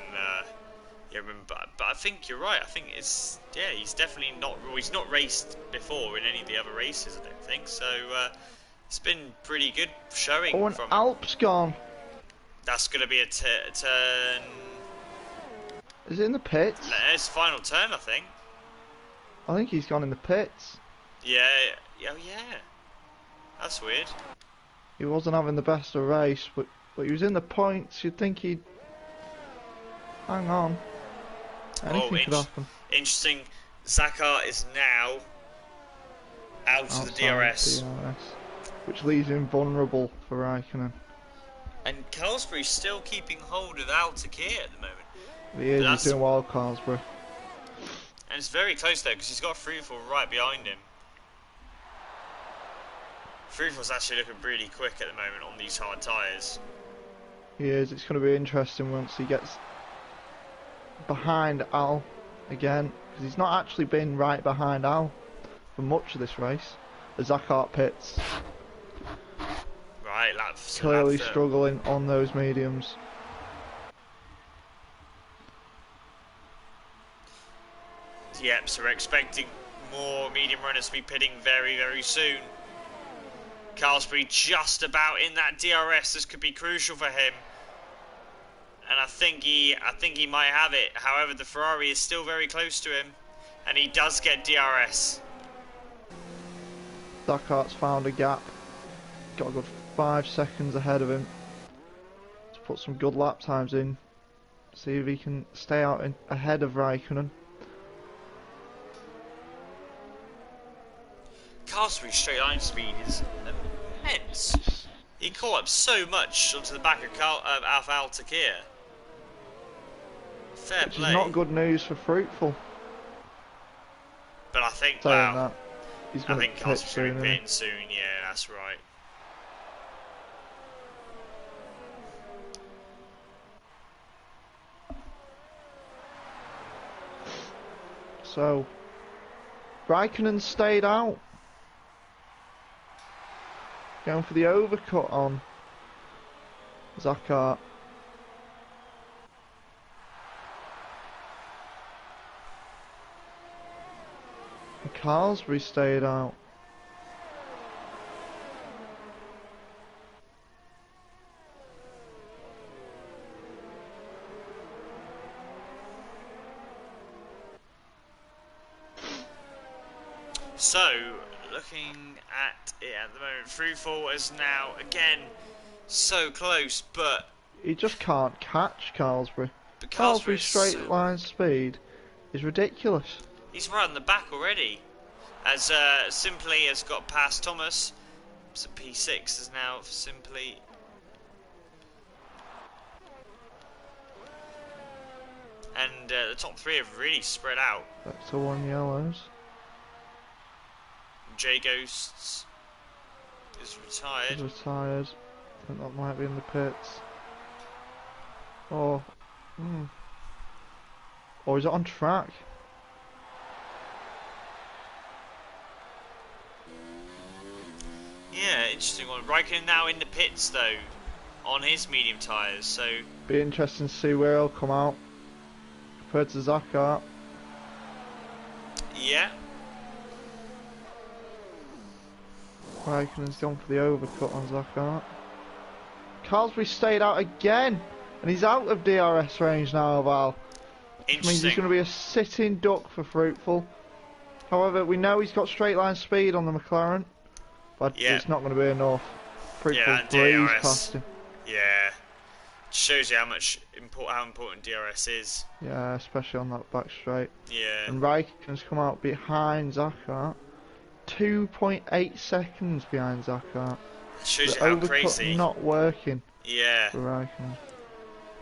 yeah. But I think you're right. I think he's definitely not. He's not raced before in any of the other races. I don't think so. It's been pretty good showing. Oh, and from Alp's gone. That's going to be a turn. Is it in the pits? It's final turn, I think. I think he's gone in the pits. Yeah. Oh, yeah. That's weird. He wasn't having the best of race, but he was in the points. You'd think he'd hang on. Anything could happen. Interesting. Zakhar is now out of the DRS. which leaves him vulnerable for Raikkonen. And Carlsberry's still keeping hold of Altakir at the moment. He is, he's doing well, Carlsberry. And it's very close there because he's got Fruitful right behind him. Fruitful's actually looking really quick at the moment on these hard tyres. He is, it's going to be interesting once he gets behind Al again, because he's not actually been right behind Al for much of this race. As Zakhart pits. Right, clearly struggling on those mediums. Yep, so we're expecting more medium runners to be pitting very, very soon. Carlsberry just about in that DRS. This could be crucial for him, and I think he might have it. However, the Ferrari is still very close to him, and he does get DRS. Zakart's found a gap. Got a good 5 seconds ahead of him. To put some good lap times in. See if he can stay out ahead of Raikkonen. Carlsberry's straight line speed is immense. He caught up so much onto the back of Alfa Altakir. Fair Which play. is not good news for Fruitful. But I think, Saying wow, that, he's I going think to Carlsberry's going to soon. be pitting soon. Yeah, that's right. So, Raikkonen stayed out. Going for the overcut on Zakhart. And Carlsberry stayed out. So, looking at it at the moment, Fruitful is now again so close, but He just can't catch Carlsberry. But Carlsberry's straight so, line speed is ridiculous. He's right on the back already. As Simply has got past Thomas. So P6 is now Simply. And the top three have really spread out. Back to 1 yellows. J Ghosts is retired. He's retired. I think that might be in the pits. Or, or is it on track? Yeah, interesting one. Raikkonen now in the pits though, on his medium tyres. So Be interesting to see where he'll come out compared to Zakhart. yeah. Raikkonen's gone for the overcut on Zakhart. Carlsberry stayed out again, and he's out of DRS range now, Val. Which means he's going to be a sitting duck for Fruitful. However, we know he's got straight line speed on the McLaren, but it's not going to be enough. Fruitful breezed past him. Yeah, shows you how important DRS is. Yeah, especially on that back straight. Yeah. And Raikkonen's come out behind Zakhart. 2.8 seconds behind Zakhart. Shows The you how overcut crazy. not working Yeah. for Raikkonen.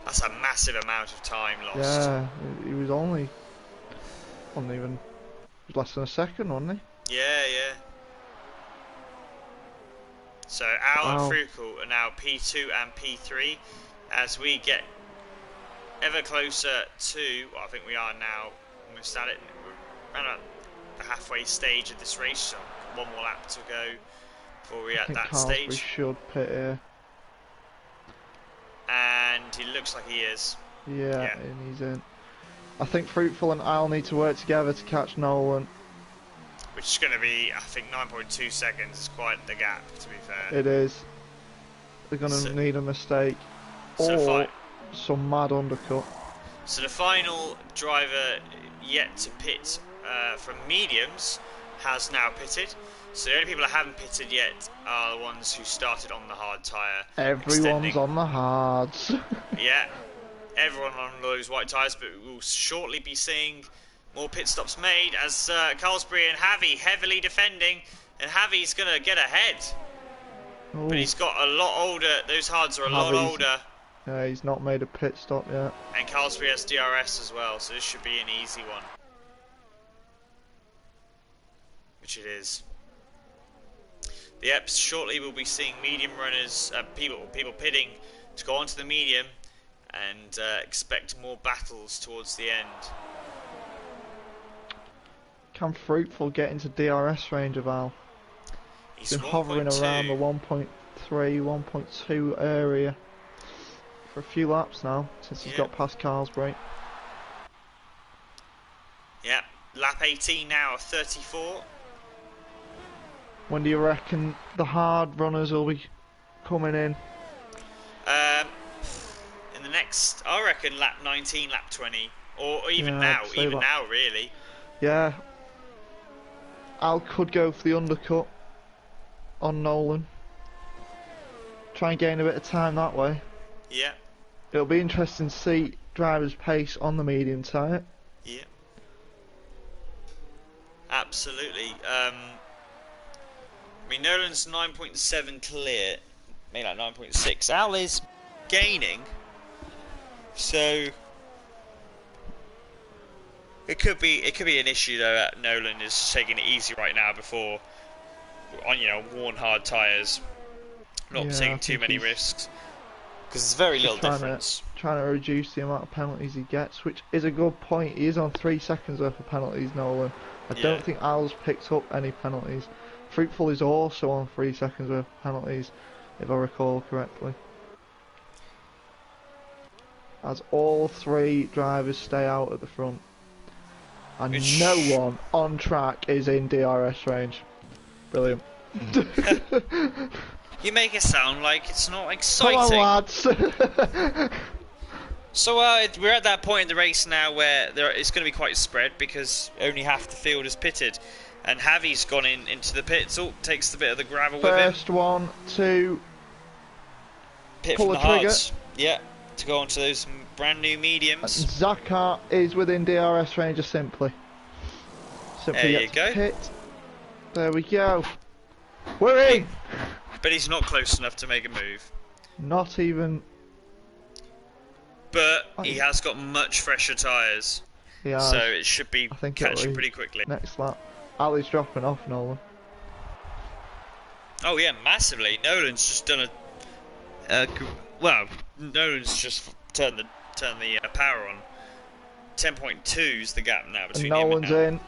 That's a massive amount of time lost. Yeah, he was wasn't even, it was less than a second, wasn't he? Yeah, yeah. So Al and Fruitful are now P2 and P3 as we get ever closer to, well, I think we are now almost at it. We're around the halfway stage of this race, so one more lap to go before we're at that stage. We should pit here. And he looks like he is. Yeah, and he's in. I think Fruitful and Al need to work together to catch Nolan. Which is going to be, I think, 9.2 seconds is quite the gap, to be fair. It is. They're going to need a mistake. Or some mad undercut. So the final driver yet to pit from mediums has now pitted. So the only people that haven't pitted yet are the ones who started on the hard tyre. Everyone's on the hards. Yeah, everyone on those white tyres, but we will shortly be seeing more pit stops made as Carlsberry and Javi heavily defending, and Javi's going to get ahead. Oh, But he's got a lot older. Those hards are a lot Harvey's, older, he's not made a pit stop yet. and Carlsberg has DRS as well, so this should be an easy one. Which it is. Yep, shortly we'll be seeing medium runners, people pitting to go onto the medium, and expect more battles towards the end. Can Fruitful get into DRS range of Al? He's Been hovering 1.2. around the 1.3, 1.2 area for a few laps now, since he's got past Carlsberg. Yep, lap 18 now of 34. When do you reckon the hard runners will be coming in? In the next, I reckon lap 19, lap 20, or even now, really. Yeah. Al could go for the undercut on Nolan. Try and gain a bit of time that way. Yeah. It'll be interesting to see drivers' pace on the medium tyre. Yeah. Absolutely. I mean, Nolan's 9.7 clear, maybe like 9.6. Al is gaining, so it could be an issue though. That Nolan is taking it easy right now before on worn hard tyres, not taking too many risks because there's very little difference. Trying to reduce the amount of penalties he gets, which is a good point. He is on 3 seconds worth of penalties, Nolan. I don't think Al's picked up any penalties. Fruitful is also on 3 seconds worth of penalties, if I recall correctly. As all 3 drivers stay out at the front. And no one on track is in DRS range. Brilliant. You make it sound like it's not exciting. Come on, lads! So we're at that point in the race now where it's going to be quite spread because only half the field is pitted. And Javi's gone into the pits. Oh, takes the bit of the gravel with him. First one to pull the trigger. Yeah, to go onto those brand new mediums. Zakar is within DRS range of Simply. Simply there you go. Pit. There we go. We're in! But he's not close enough to make a move. Not even. But he has got much fresher tyres. So it should be catching pretty quickly. Next lap. Ali's dropping off Nolan. Oh yeah, massively. Nolan's just done Nolan's just turned the power on. 10.2 is the gap now between him and Nolan's in.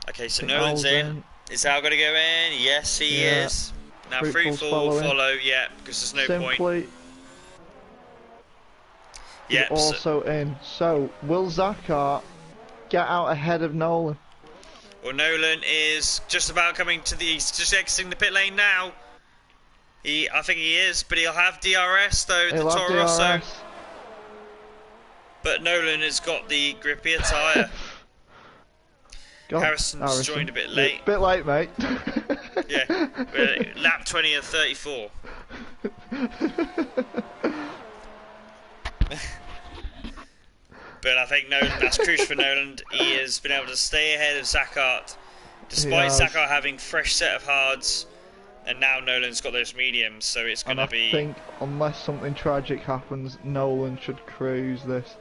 Okay, so Nolan's in. Is Al going to go in? Yes, he is. Now Fruitful will follow, because there's no point. Yep. Also in. So, will Zakar get out ahead of Nolan? Well, Nolan is just about coming to he's just exiting the pit lane now. I think he is, but he'll have DRS though, the Toro Rosso. But Nolan has got the grippier tyre. Harrison's joined a bit late. Bit late, mate. Yeah, lap 20 of 34. But I think that's crucial for Nolan. He has been able to stay ahead of Zakart, despite Zakart having fresh set of hards, and now Nolan's got those mediums, so it's going to be... I think, unless something tragic happens, Nolan should cruise this.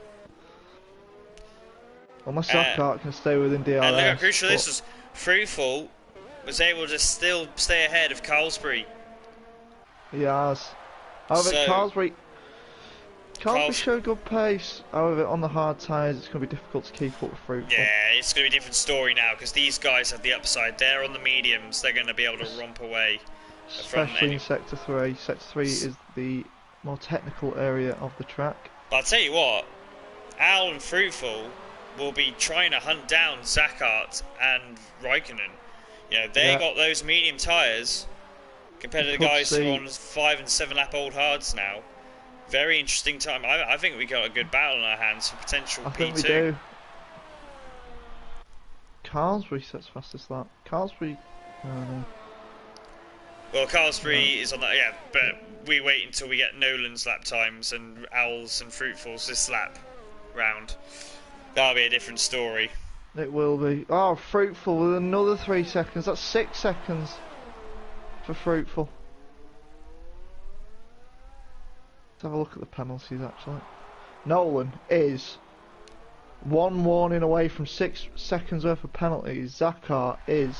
Unless Zakart can stay within DRS. And look how crucial this was. Fruitful was able to still stay ahead of Carlsberg. He has. However, Carlsberg showed good pace. However, on the hard tyres, it's going to be difficult to keep up with Fruitful. Yeah, it's going to be a different story now because these guys have the upside. They're on the mediums. They're going to be able to romp away. Especially in Sector 3. Sector 3 is the more technical area of the track. But I'll tell you what, Al and Fruitful will be trying to hunt down Zakart and Raikkonen. You know, they got those medium tyres compared to the guys who are on 5 and 7 lap old hards now. Very interesting time. I think we got a good battle on our hands for potential P2. I think we do. Carlsberg sets fastest lap. Carlsberg. No. Well, Carlsberg is on that. Yeah, but we wait until we get Nolan's lap times and Al's and Fruitful's this lap round. That'll be a different story. It will be. Oh, Fruitful with another 3 seconds. That's 6 seconds for Fruitful. Let's have a look at the penalties actually. Nolan is 1 warning away from 6 seconds worth of penalties. Zakar is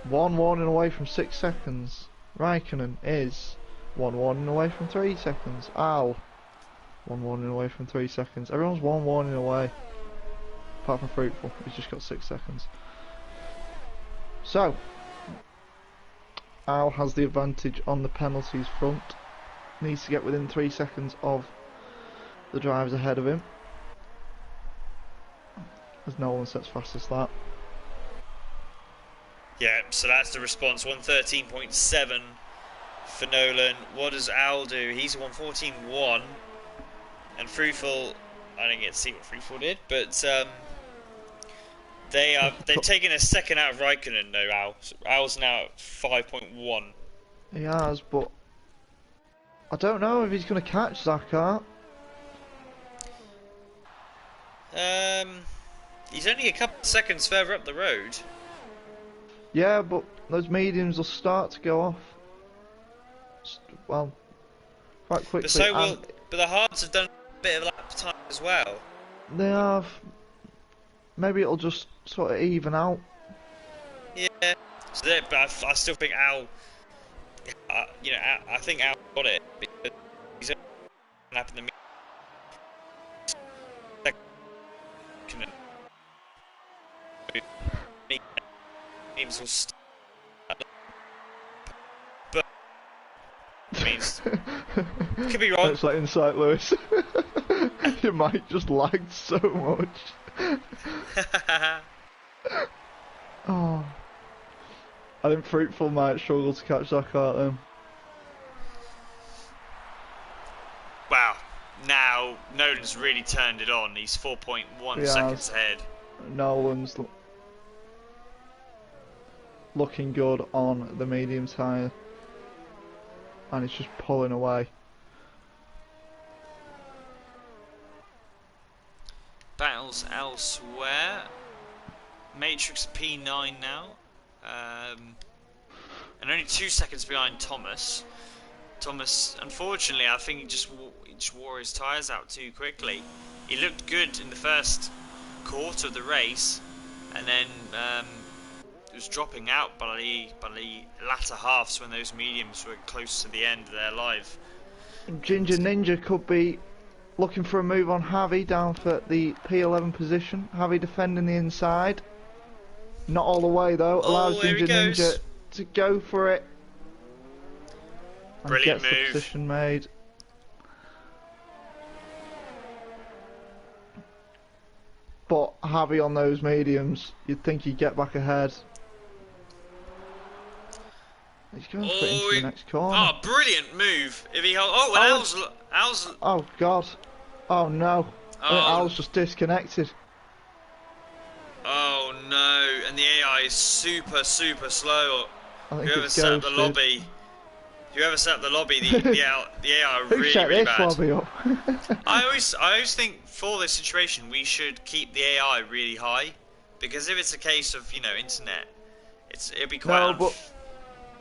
1 warning away from 6 seconds. Raikkonen is 1 warning away from 3 seconds. Al, 1 warning away from 3 seconds. Everyone's 1 warning away. Apart from Fruitful, he's just got 6 seconds. So, Al has the advantage on the penalties front. Needs to get within 3 seconds of the drivers ahead of him. As Nolan sets fastest lap. Yeah, so that's the response. 113.7 for Nolan. What does Al do? He's 114.1. And Fruitful, I didn't get to see what Fruitful did, but they've taken a second out of Raikkonen though, Al. So Al's now at 5.1. He has, but I don't know if he's going to catch Zakar. He's only a couple of seconds further up the road. Yeah, but those mediums will start to go off. Well, quite quickly. But the hards have done a bit of lap time as well. They have. Maybe it'll just sort of even out. Yeah. But I still think Al. I think Al got it because he's only lap in the mediums will start. But means could be wrong. It's like Insight Lewis. Your mic just lagged so much. Oh, I think Fruitful might struggle to catch Zakar then. Wow, now Nolan's really turned it on. He's 4.1 seconds ahead. Nolan's looking good on the medium tyre. And it's just pulling away. Battles elsewhere. Matrix P9 now. And only 2 seconds behind Thomas. Thomas, unfortunately, I think he just wore his tyres out too quickly. He looked good in the first quarter of the race, and then it was dropping out by the latter halves when those mediums were close to the end of their life. Ginger Ninja could be looking for a move on Javi down for the P11 position. Javi defending the inside. Not all the way though. Allows Ginger Ninja to go for it. And Brilliant gets move. the position made. But Javi on those mediums, you'd think he'd get back ahead. He's going for it into the next corner. Oh, brilliant move! If he hold, Al's. Oh God! Oh no! I think Al's just disconnected. Oh no! And the AI is super slow. I think Whoever set up the lobby, the AI are Who really set really this bad. lobby up? I always think for this situation we should keep the AI really high, because if it's a case of internet, it'd be quite.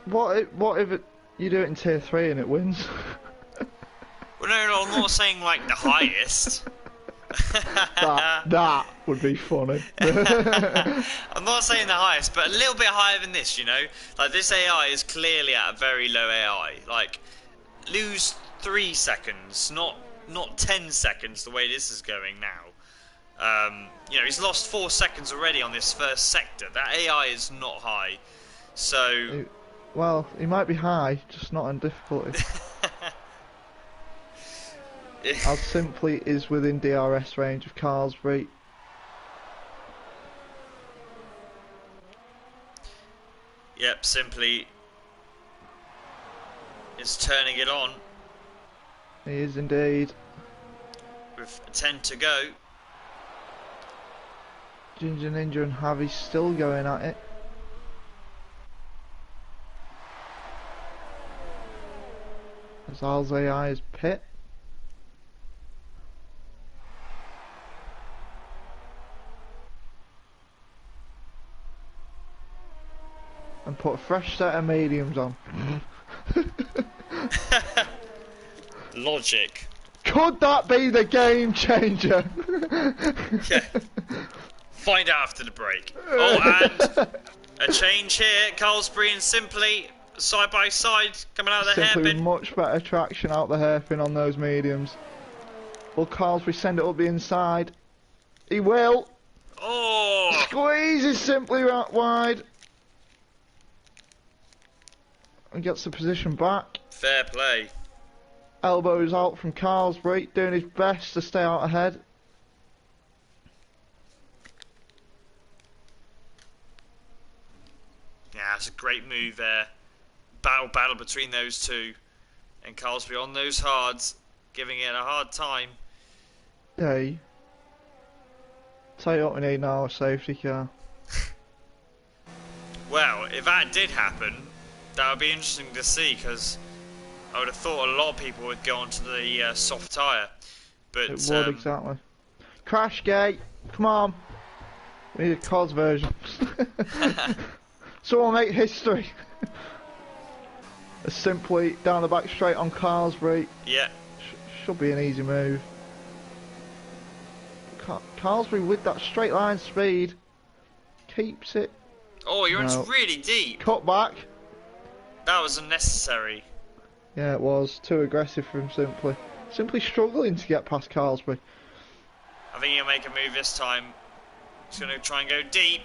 What if you do it in tier 3 and it wins? Well, no, I'm not saying like the highest. that would be funny. I'm not saying the highest, but a little bit higher than this, Like, this AI is clearly at a very low AI. Like, lose 3 seconds, not 10 seconds the way this is going now. He's lost 4 seconds already on this first sector. That AI is not high. So... Well, he might be high, just not in difficulty. As simply is within DRS range of Carlsbury. Yep, simply is turning it on. He is indeed. With 10 to go. Ginger Ninja and Javi still going at it. As Al's AI is pit. put a fresh set of mediums on. Logic. Could that be the game changer? Yeah. Find out after the break. Oh, and a change here. Carlsbury and Simply side by side coming out of the Simply with hairpin. much better traction out the hairpin on those mediums. Will Carlsbury send it up the inside? He will. Oh! Squeezes Simply right wide. And gets the position back. Fair play. Elbows out from Carlsbury, doing his best to stay out ahead. Yeah, that's a great move there. Battle between those two. And Carlsbury on those hards, giving it a hard time. Hey. Tell you what we need now, a safety car. Well, if that did happen, that would be interesting to see, because I would have thought a lot of people would go onto the soft tyre. But It would, exactly. Crash gate, come on. We need a COS version. Someone make history. Simply down the back straight on Carlsbury. Yeah. Should be an easy move. Carlsbury with that straight line speed keeps it. Oh, you're No. really deep. Cut back. That was unnecessary. Yeah, it was too aggressive for him. Simply struggling to get past Carlsbury. I think he'll make a move this time. He's going to try and go deep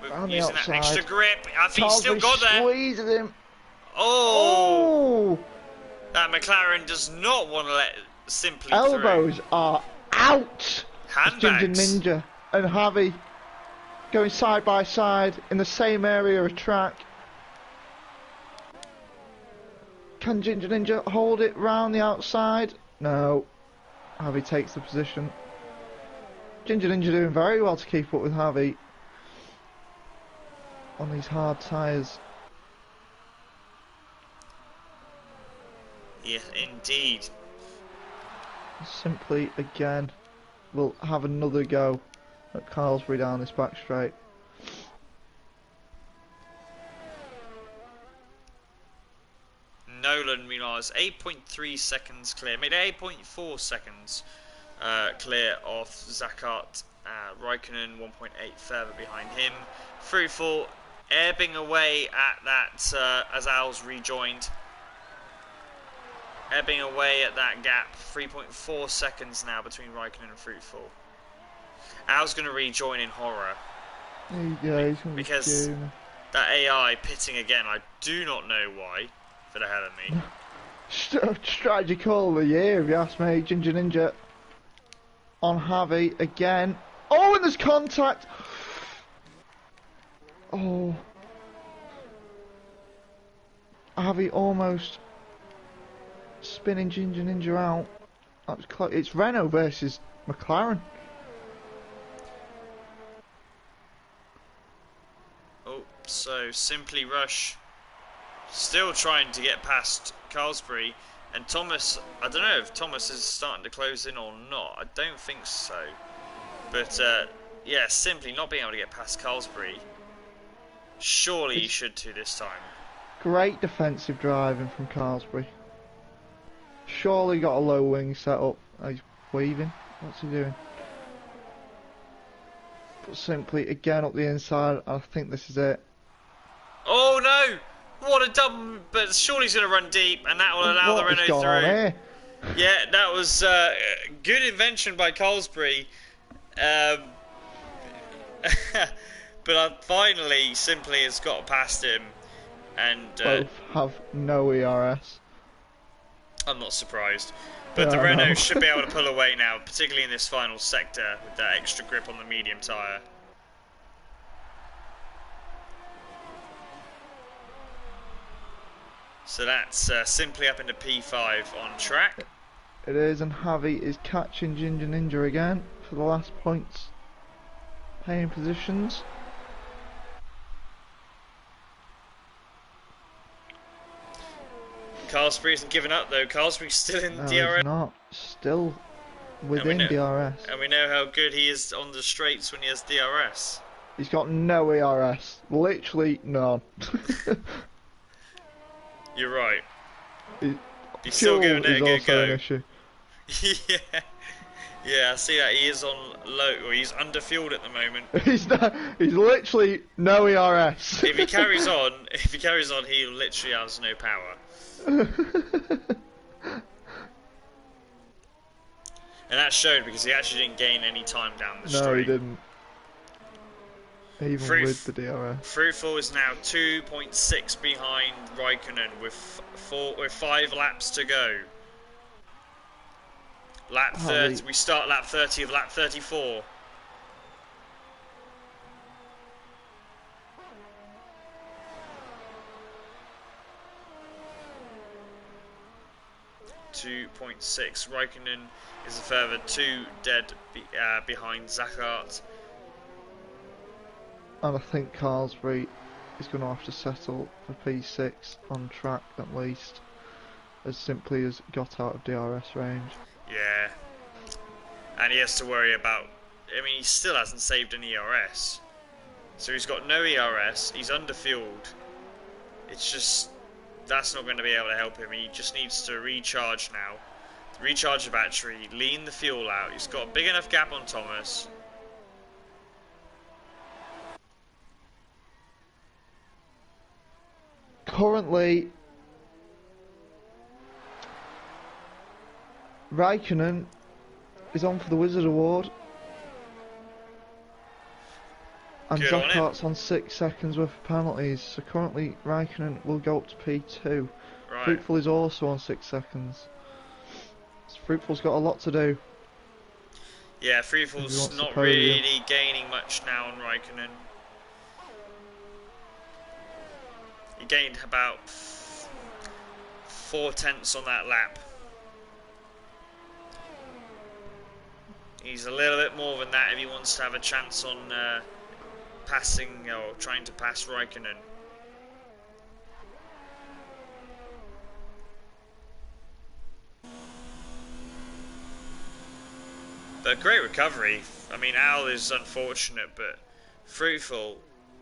with Round the using that outside. extra grip. I think he's Carlsbury still got there. squeezes him. Oh! Oh! That McLaren does not want to let Simply Elbows are out. through. Ginger Handbags. Ninja and Javi going side by side in the same area of track. Can Ginger Ninja hold it round the outside? No. Javi takes the position. Ginger Ninja doing very well to keep up with Javi on these hard tyres. Yeah, indeed. Simply again will have another go at Carlsbury down this back straight. Nolan, meanwhile, is 8.3 seconds clear. Made 8.4 seconds clear of Zackart. Raikkonen 1.8 further behind him. Fruitful ebbing away at that as Al's rejoined. Ebbing away at that gap. 3.4 seconds now between Raikkonen and Fruitful. Al's going to rejoin in horror. Yeah, he's going to Because that AI pitting again, I do not know why, for the hell of me. Strategy call of the year, if you ask me. Ginger Ninja on Javi again. Oh, and there's contact. Oh, Javi almost spinning Ginger Ninja out. That was close. It's Renault versus McLaren. Oh, so Simply Rush still trying to get past Carlsbury, and Thomas, I don't know if Thomas is starting to close in or not. I don't think so. But yeah, Simply not being able to get past Carlsbury. Surely he should too this time. Great defensive driving from Carlsbury. Surely got a low wing set up. Oh, he's weaving. What's he doing? But Simply again up the inside. I think this is it. Oh no! What a double! But surely he's going to run deep, and that will allow the What is Renault going on through. here? Yeah, that was good invention by Carlsbury. But finally, Simply has got past him, and Both have no ERS. I'm not surprised. But the Yeah, I know. Renault should be able to pull away now, particularly in this final sector with that extra grip on the medium tyre. So that's Simply up into P5 on track. It is, and Javi is catching Ginger Ninja again for the last points. Paying positions. Carlsbury isn't giving up though. Carlsbury's still in No, DRS. he's not. Still within know- DRS. And we know how good he is on the straights when he has DRS. He's got no ERS. Literally none. You're right. He- He's still Fuel giving it is a good also an go. issue. Yeah. Yeah, I see that he is on low, or he's underfueled at the moment. He's literally no ERS. If he carries on, he literally has no power. And that showed because he actually didn't gain any time down the straight. No, he didn't. Even with the DRS. Fruitful is now 2.6 behind Raikkonen with 5 laps to go. Lap 30. We start lap 30 of lap 34. .6. Raikkonen is a further 2 dead behind Zackart. And I think Carlsbury is going to have to settle for P6 on track at least, as simply as got out of DRS range. Yeah. And he has to worry about... I mean, he still hasn't saved an ERS. So he's got no ERS, he's underfueled. It's just... That's not going to be able to help him. He just needs to recharge now. Recharge the battery, lean the fuel out. He's got a big enough gap on Thomas. Currently, Raikkonen is on for the Wizard Award. And Zackart's on 6 seconds worth of penalties, so currently Raikkonen will go up to P2. Right. Fruitful is also on 6 seconds. So Fruitful's got a lot to do. Yeah, Fruitful's not really gaining much now on Raikkonen. He gained about 4/10 on that lap. He's a little bit more than that if he wants to have a chance on passing or trying to pass Raikkonen. But great recovery. I mean, Al is unfortunate, but Fruitful,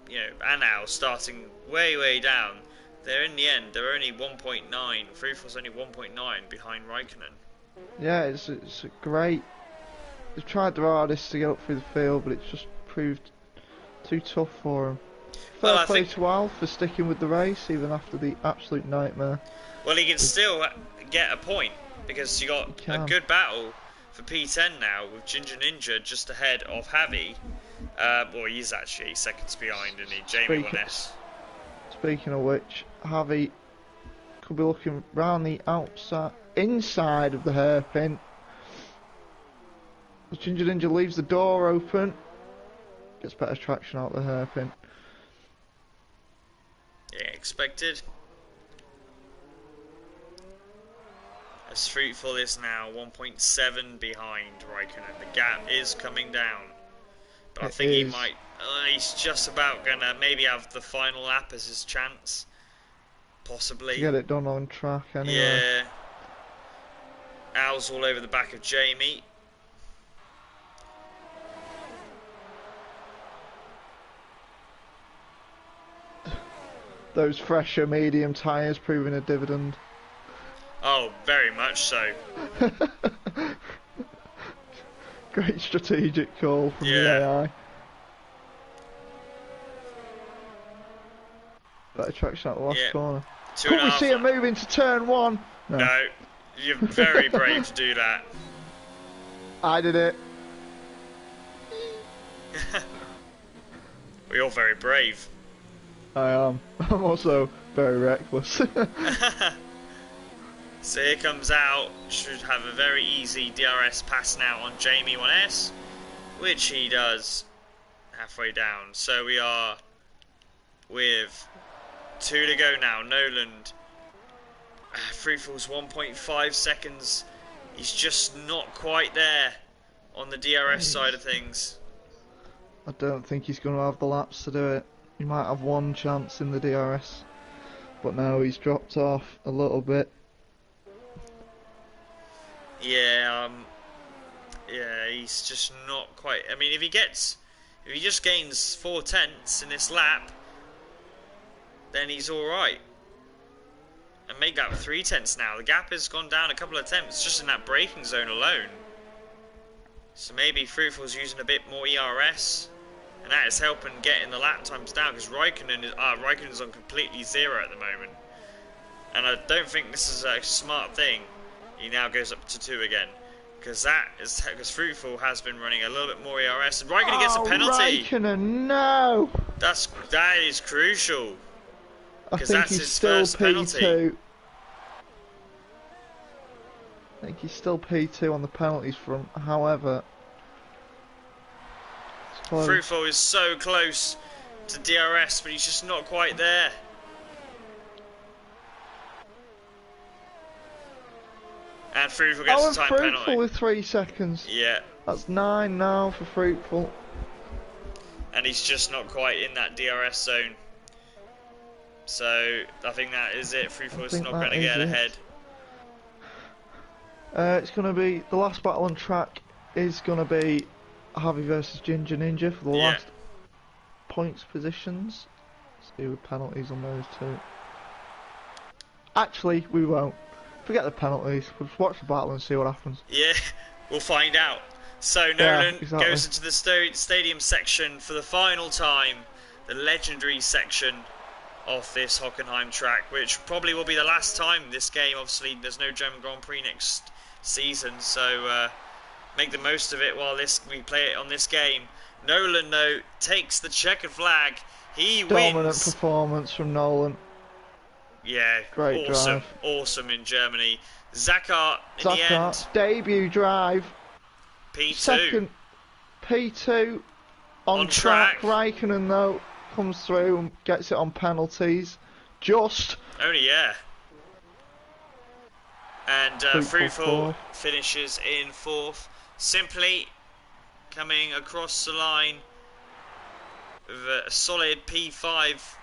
you know, and Al starting way down. They're in the end, they're only 1.9. Fruitful's only 1.9 behind Raikkonen. Yeah, it's a great. They've tried their hardest to get up through the field, but it's just proved too tough for them. Fair play to Al for sticking with the race even after the absolute nightmare. Well, he can still get a point because you got a good battle for P10 now with Ginger Ninja just ahead of Javi. Well, he's actually seconds behind, and Jamie 1S. Speaking of which, Javi could be looking round the inside of the hairpin. As Ginger Ninja leaves the door open, gets better traction out the hairpin. Yeah, expected. As Fruitful is now 1.7 behind Raikkonen. The gap is coming down. But I think he might... he's just about going to maybe have the final lap as his chance. Possibly. To get it done on track anyway. Yeah. Al's all over the back of Jamie. Those fresher medium tyres proving a dividend. Oh, very much so. Great strategic call from the AI. Better traction out the last corner. Could we see him move into turn 1? No, you're very brave to do that. I did it. We're all very brave. I am. I'm also very reckless. So here comes Al, should have a very easy DRS pass now on Jamie 1S, which he does halfway down. So we are with 2 to go now. Noland, Fruitful's 1.5 seconds. He's just not quite there on the DRS side of things. I don't think he's going to have the laps to do it. He might have one chance in the DRS, but now he's dropped off a little bit. Yeah, yeah, he's just not quite. I mean, if If he just gains 4 tenths in this lap, then he's alright. And make that 3 tenths now. The gap has gone down a couple of tenths just in that braking zone alone. So maybe Fruitful's using a bit more ERS, and that is helping getting the lap times down, because Raikkonen's on completely zero at the moment. And I don't think this is a smart thing. He now goes up to 2 again. Because Fruitful has been running a little bit more ERS, and Raikkonen gets a penalty. Raikkonen, no! That is crucial. I Because think that's he's his still first penalty. P2. I think he's still P2 on the penalties front. However, it's close. Fruitful is so close to DRS, but he's just not quite there. And Fruitful gets a time Fruitful penalty. with 3 seconds. Yeah. That's 9 now for Fruitful. And he's just not quite in that DRS zone. So I think that is it. Fruitful is not going to get ahead. It's going to be the last battle on track is going to be Javi versus Ginger Ninja for the last points positions. See with penalties on those two. Actually, we won't. Forget the penalties. We'll just watch the battle and see what happens. Yeah, we'll find out. So Nolan goes into the stadium section for the final time, the legendary section of this Hockenheim track, which probably will be the last time this game. Obviously, there's no German Grand Prix next season, so make the most of it while we play it on this game. Nolan, though, takes the checkered flag. He wins. Dominant performance from Nolan. Yeah, great drive. Awesome in Germany. Zakhar in the end. Debut drive. P2. Second P2 on track. Raikkonen, though, comes through and gets it on penalties. Just. Only, yeah. And Fruitful finishes in 4th. Simply coming across the line with a solid P5.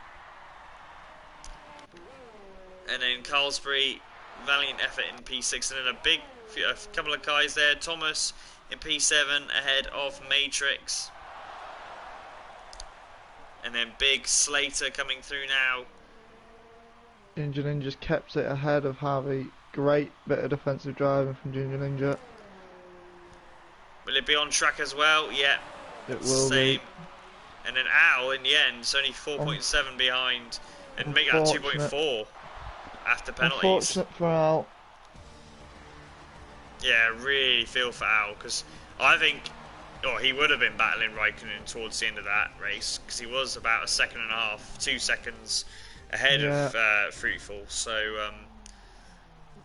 And then Carlsbury, valiant effort in P6, and then a couple of guys there. Thomas in P7 ahead of Matrix, and then Big Slater coming through now. Ginger Ninja's kept it ahead of Harvey. Great bit of defensive driving from Ginger Ninja. Will it be on track as well? Yeah, it will be. And then Al in the end is only 4.7 behind, and make that 2.4. After penalties. Unfortunate for Al. Yeah, I really feel for Al, because I think he would have been battling Raikkonen towards the end of that race, because he was about 2 seconds ahead of Fruitful. So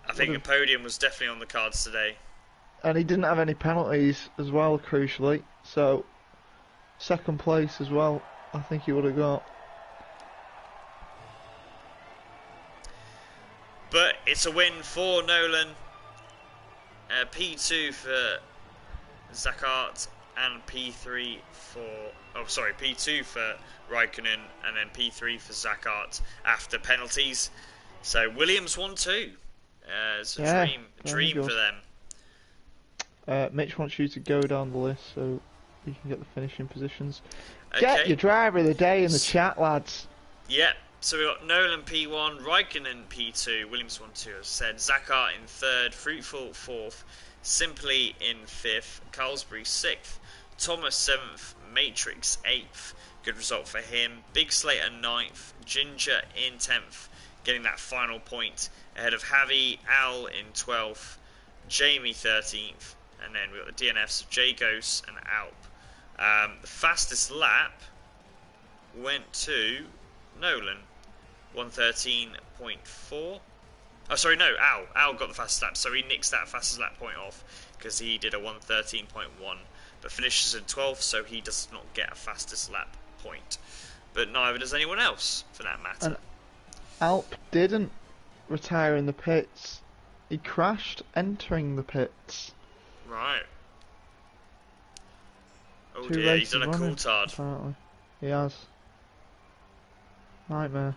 I think a podium was definitely on the cards today. And he didn't have any penalties as well, crucially. So second place as well, I think he would have got. But it's a win for Nolan. P2 for Zakhar and P3 for... P2 for Raikkonen and then P3 for Zakhar after penalties. So Williams won too. It's a dream for them. Mitch wants you to go down the list so you can get the finishing positions. Okay. Get your driver of the day in the chat, lads. Yeah. So we've got Nolan P1, Raikkonen P2, Williams 1-2 as said, Zakhar in 3rd, Fruitful 4th, Simply in 5th, Carlsbury 6th, Thomas 7th, Matrix 8th, good result for him, Big Slater 9th, Ginger in 10th, getting that final point ahead of Javi, Al in 12th, Jamie 13th, and then we've got the DNFs of Jagos and Alp. The fastest lap went to Nolan, 113.4. Oh, sorry, no, Al got the fastest lap, so he nicks that fastest lap point off because he did a 113.1, but finishes in 12th, so he does not get a fastest lap point. But neither does anyone else, for that matter. And Alp didn't retire in the pits. He crashed entering the pits. Right. Oh 2 dear, he's races done a running, coulthard. apparently. He has. Nightmare.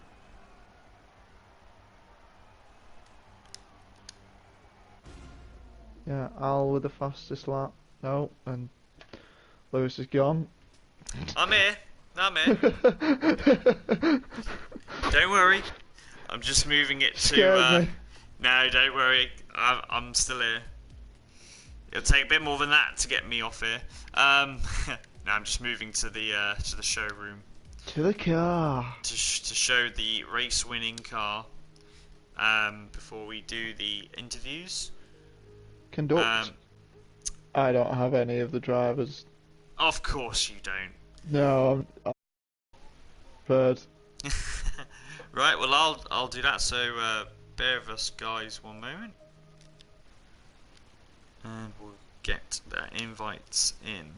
Yeah, Al with the fastest lap. No, and Lewis is gone. I'm here. I'm here. Don't worry. I'm just moving it to. Scared me. No, don't worry. I'm still here. It'll take a bit more than that to get me off here. No, I'm just moving to the showroom To the car. to show the race-winning car. Before we do the interviews. Conduct. I don't have any of the drivers. Of course you don't. No, I'm bird. Right, well I'll do that. So bear with us, guys, one moment, and we'll get the invites in.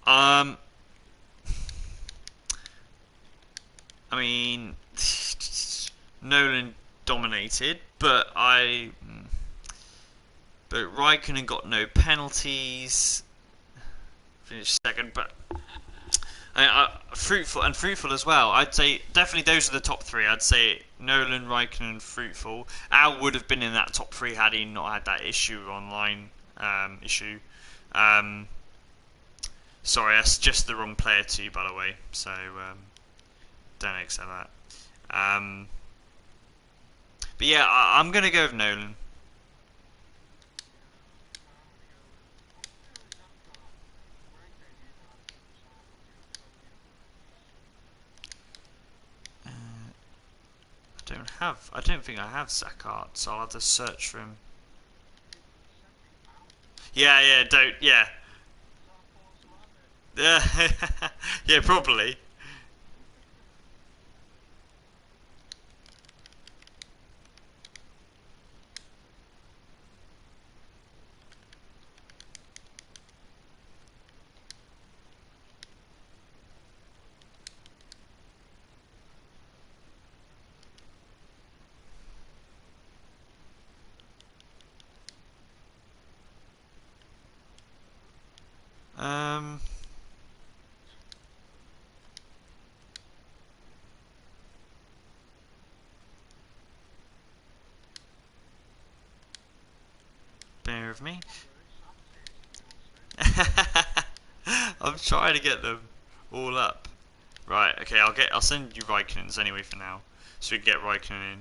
Um, I mean, Nolan dominated, but Raikkonen got no penalties. Finished second, but fruitful as well. I'd say definitely those are the top three. I'd say Nolan, Raikkonen, fruitful. Al would have been in that top three had he not had that online issue. Sorry, that's just the wrong player too, by the way. So don't accept that. But yeah, I'm gonna go with Nolan. I don't think I have Zakart, so I'll have to search for him. Yeah, don't, yeah. Yeah, probably. Um, bear with me. I'm trying to get them all up. Right, okay, I'll send you Raikkonen's anyway for now. So we can get Raikkonen in.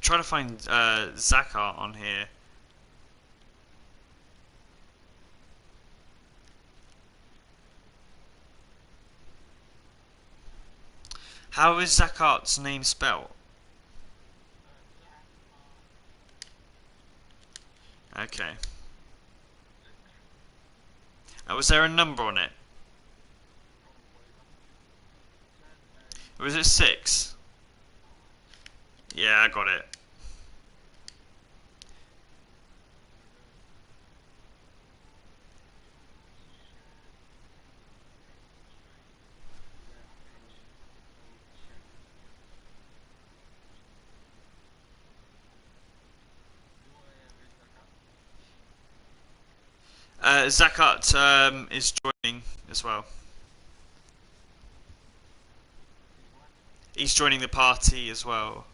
Try to find Zakart on here. How is Zakart's name spelled? Okay. Was there a number on it? Was it 6? Yeah, I got it. Zakart is joining as well. He's joining the party as well.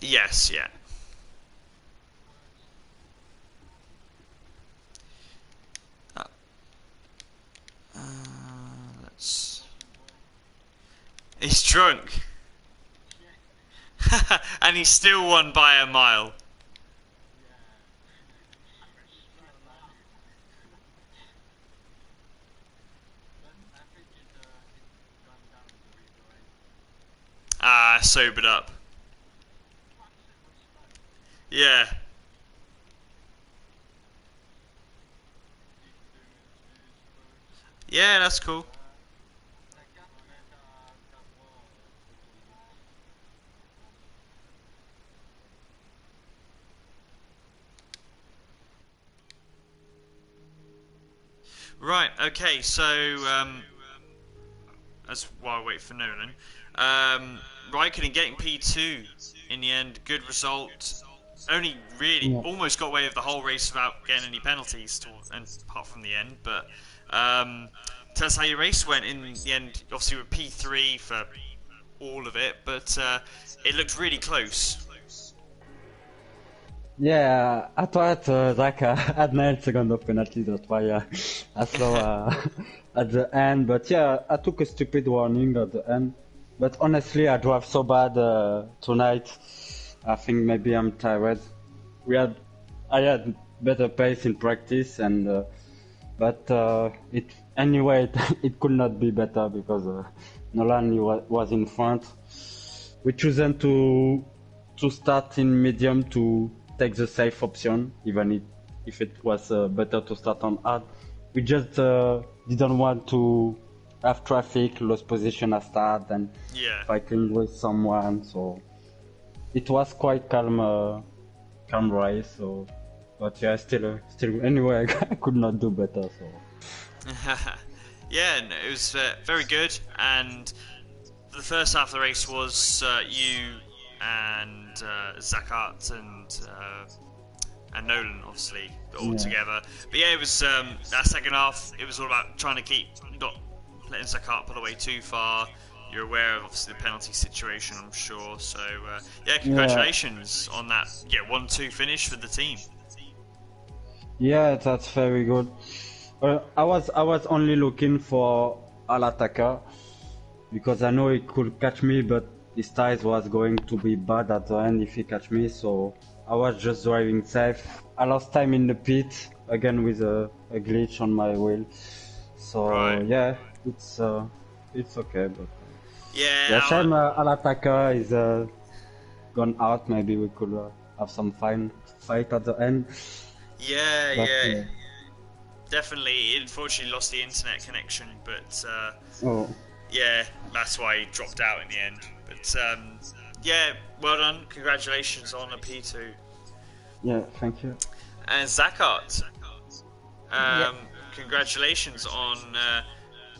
Yes, yeah. Uh, uh, let's. He's drunk, and he still won by a mile. Sobered up. Yeah. Yeah, that's cool. Right. Okay. So that's while I wait for Nolan. Raikkonen getting P2 in the end. Good result. Only really Yeah. almost got away with the whole race without getting any penalties, and apart from the end. But um, tell us how your race went in the end. Obviously, with P3 for all of it, but it looked really close. Yeah, I thought Zach had 9 seconds of penalty, that's why I saw at the end. But yeah, I took a stupid warning at the end. But honestly, I drove so bad tonight. I think maybe I'm tired. I had better pace in practice, and but it anyway it could not be better because Nolan was in front. We chosen to start in medium to take the safe option, even if it was better to start on hard. We just didn't want to have traffic, lose position at start, and Yeah. fighting with someone. So it was quite calm race. So, but yeah, still anyway, I could not do better. So Yeah, no, it was very good, and the first half of the race was you and Zakat and Nolan, obviously, all Yeah. together. But yeah, it was that second half. It was all about trying to keep not letting Zakat pull away too far. You're aware of obviously the penalty situation, I'm sure. So yeah, congratulations on that. Yeah, 1-2 finish for the team. yeah, that's very good. I was only looking for Al attacker because I know he could catch me, but his tires was going to be bad at the end if he catch me. So I was just driving safe. I lost time in the pit again with a glitch on my wheel. So Right. yeah, it's okay. But Yeah, shame Al attacker is gone out. Maybe we could have some fine fight at the end. yeah, But, yeah. Definitely, it unfortunately lost the internet connection, but oh. yeah, that's why he dropped out in the end. But yeah, well done. Congratulations on a P2. Yeah, thank you. And Zakat, Yeah. congratulations on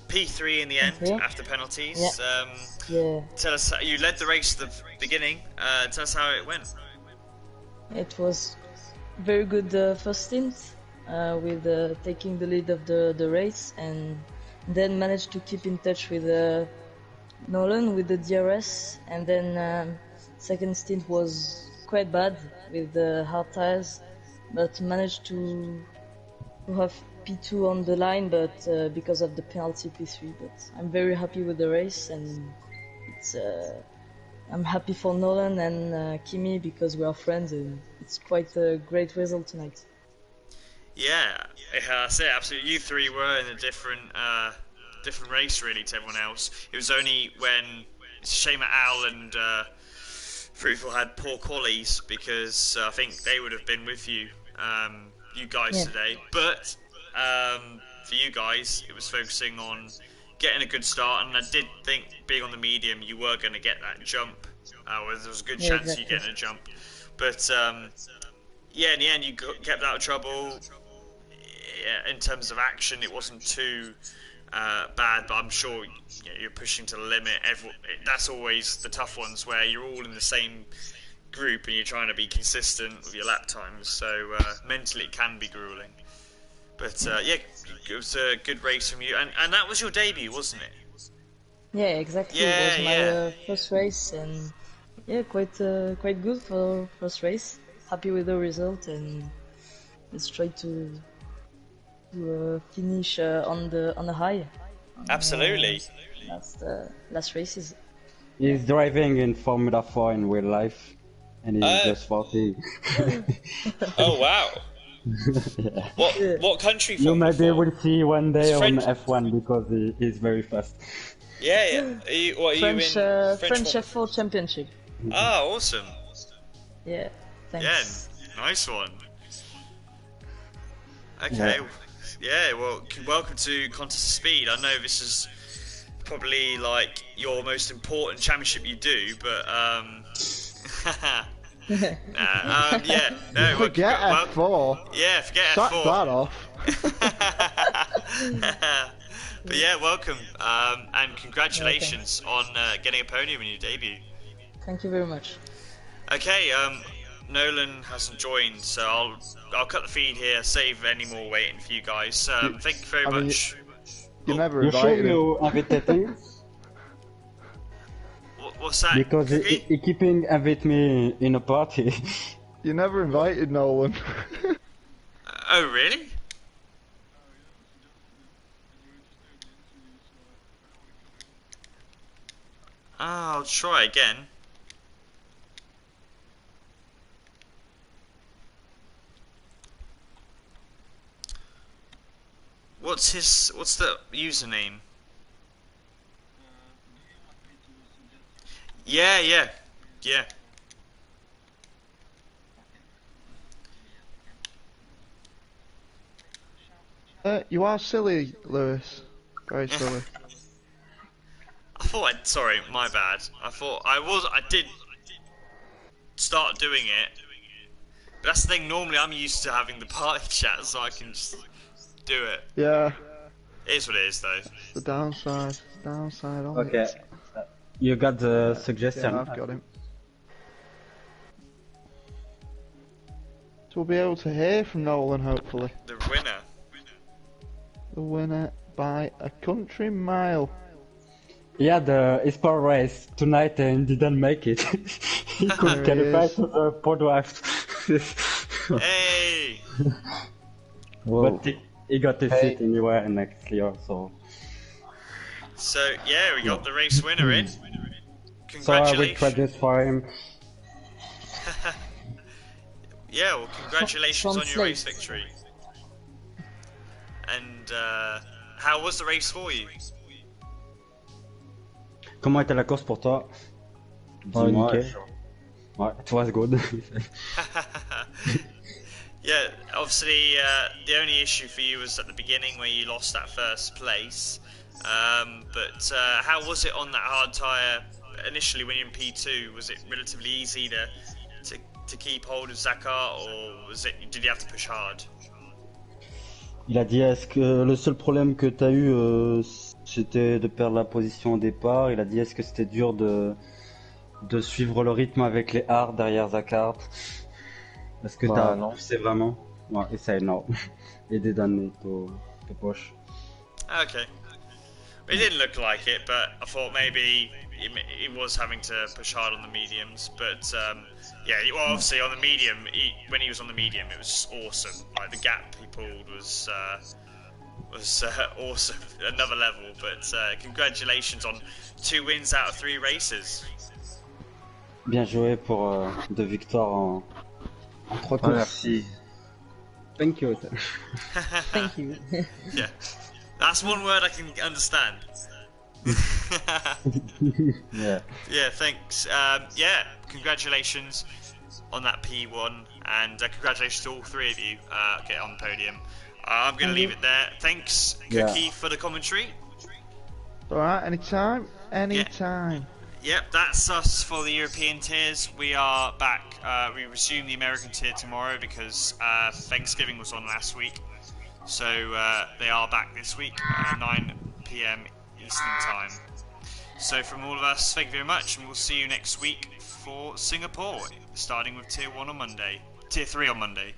P3 in the end Thank you. after penalties. Yeah, Tell us, you led the race at the beginning. Tell us how it went. it was very good first stint with taking the lead of the race, and then managed to keep in touch with Nolan with the DRS, and then second stint was quite bad with the hard tires, but managed to have P2 on the line, but because of the penalty P3. But I'm very happy with the race, and it's I'm happy for Nolan and Kimi because we are friends, and it's quite a great result tonight. Yeah, I say absolutely. You three were in a different race really to everyone else. It was only when it's a shame that Al and Fruitful had poor qualies because I think they would have been with you, you guys Yeah. today. But for you guys, it was focusing on getting a good start, and I did think being on the medium, you were going to get that jump. Well, there was a good Yeah, chance exactly. you getting a jump, but yeah, in the end, you kept out of trouble. Yeah, in terms of action, it wasn't too bad, but I'm sure you're pushing to the limit. That's always the tough ones where you're all in the same group and you're trying to be consistent with your lap times. So mentally, it can be grueling. But yeah, it was a good race from you, and that was your debut, wasn't it? Yeah, exactly. Yeah, It was my yeah. first race, and yeah, quite good for first race. Happy with the result, and let's try to finish on the high. Absolutely. Last races. He's driving in Formula 4 in real life, and he's just 40. Oh wow. Yeah. What country? You maybe will see one day It's on French. F1 because he's very fast. Yeah, yeah. Are you French in French Formula- F4 Championship. Oh, awesome. Yeah, Yeah, thanks. nice one. Okay. Yeah, well, welcome to Contest of Speed. I know this is probably like your most important championship you do, but yeah, no, Forget well, F4. yeah, forget Sack F4. that off. But yeah, welcome, and congratulations on getting a podium in your debut. Thank you very much. Okay, Nolan hasn't joined, so I'll cut the feed here, save any more waiting for you guys. Thank you very much. You never You sure invited him. you invited him? What's that? Because he keeping invite me in a party. You never invited Nolan. Oh, really? I'll try again. What's the username? Yeah. You are silly, Lewis. Very silly. Sorry, my bad. I did start doing it. But that's the thing, normally I'm used to having the party chat, so I can just do it. Yeah. It is what it is, though. It's the downside. Downside on Okay. it. You got the suggestion? Yeah, I've got him. So we'll be able to hear from Nolan, hopefully. The winner. The winner by a country mile. He had the Esport race tonight and didn't make it. He couldn't There he qualify is. to the podcast. Hey! Whoa. But he got a seat anywhere next year, so. So, yeah, we got the race winner in. So I will Congratulations. try this for him. Yeah, well, congratulations on your race Translate. victory. And, how was the race for you? Comment était la course pour toi? Dis-moi. nickel. Ouais, it was good. Yeah, obviously, the only issue for you was at the beginning where you lost that first place. But how was it on that hard tyre initially when you're in P2? Was it relatively easy to keep hold of Zakar, or did you have to push hard? Il a dit est-ce que le seul problème que t'as eu c'était de perdre la position au départ. Il a dit est-ce que c'était dur de suivre le rythme avec les hards derrière Zakar. Est-ce que Bah, t'as non. poussé vraiment? Ouais, essaye non. Et des données to push. Okay. It didn't look like it, but I thought maybe he was having to push hard on the mediums. But yeah, well, obviously on the medium, when he was on the medium, it was awesome. Like the gap he pulled was awesome, another level. But congratulations on 2 wins out of 3 races. Bien joué pour 2 victoires en 3 Ah, courses. merci. Thank you. Thank you. Yeah, that's one word I can understand. Yeah. Yeah, thanks. Yeah, congratulations on that P1, and congratulations to all 3 of you get on the podium. I'm going to leave it there. Thanks, Cookie, Yeah. for the commentary. Alright, anytime? Anytime. Yep, that's us for the European tiers. We are back. We resume the American tier tomorrow because Thanksgiving was on last week. So they are back this week at 9 PM Eastern Time. So from all of us, thank you very much, and we'll see you next week for Singapore, starting with Tier 1 on Monday. Tier 3 on Monday.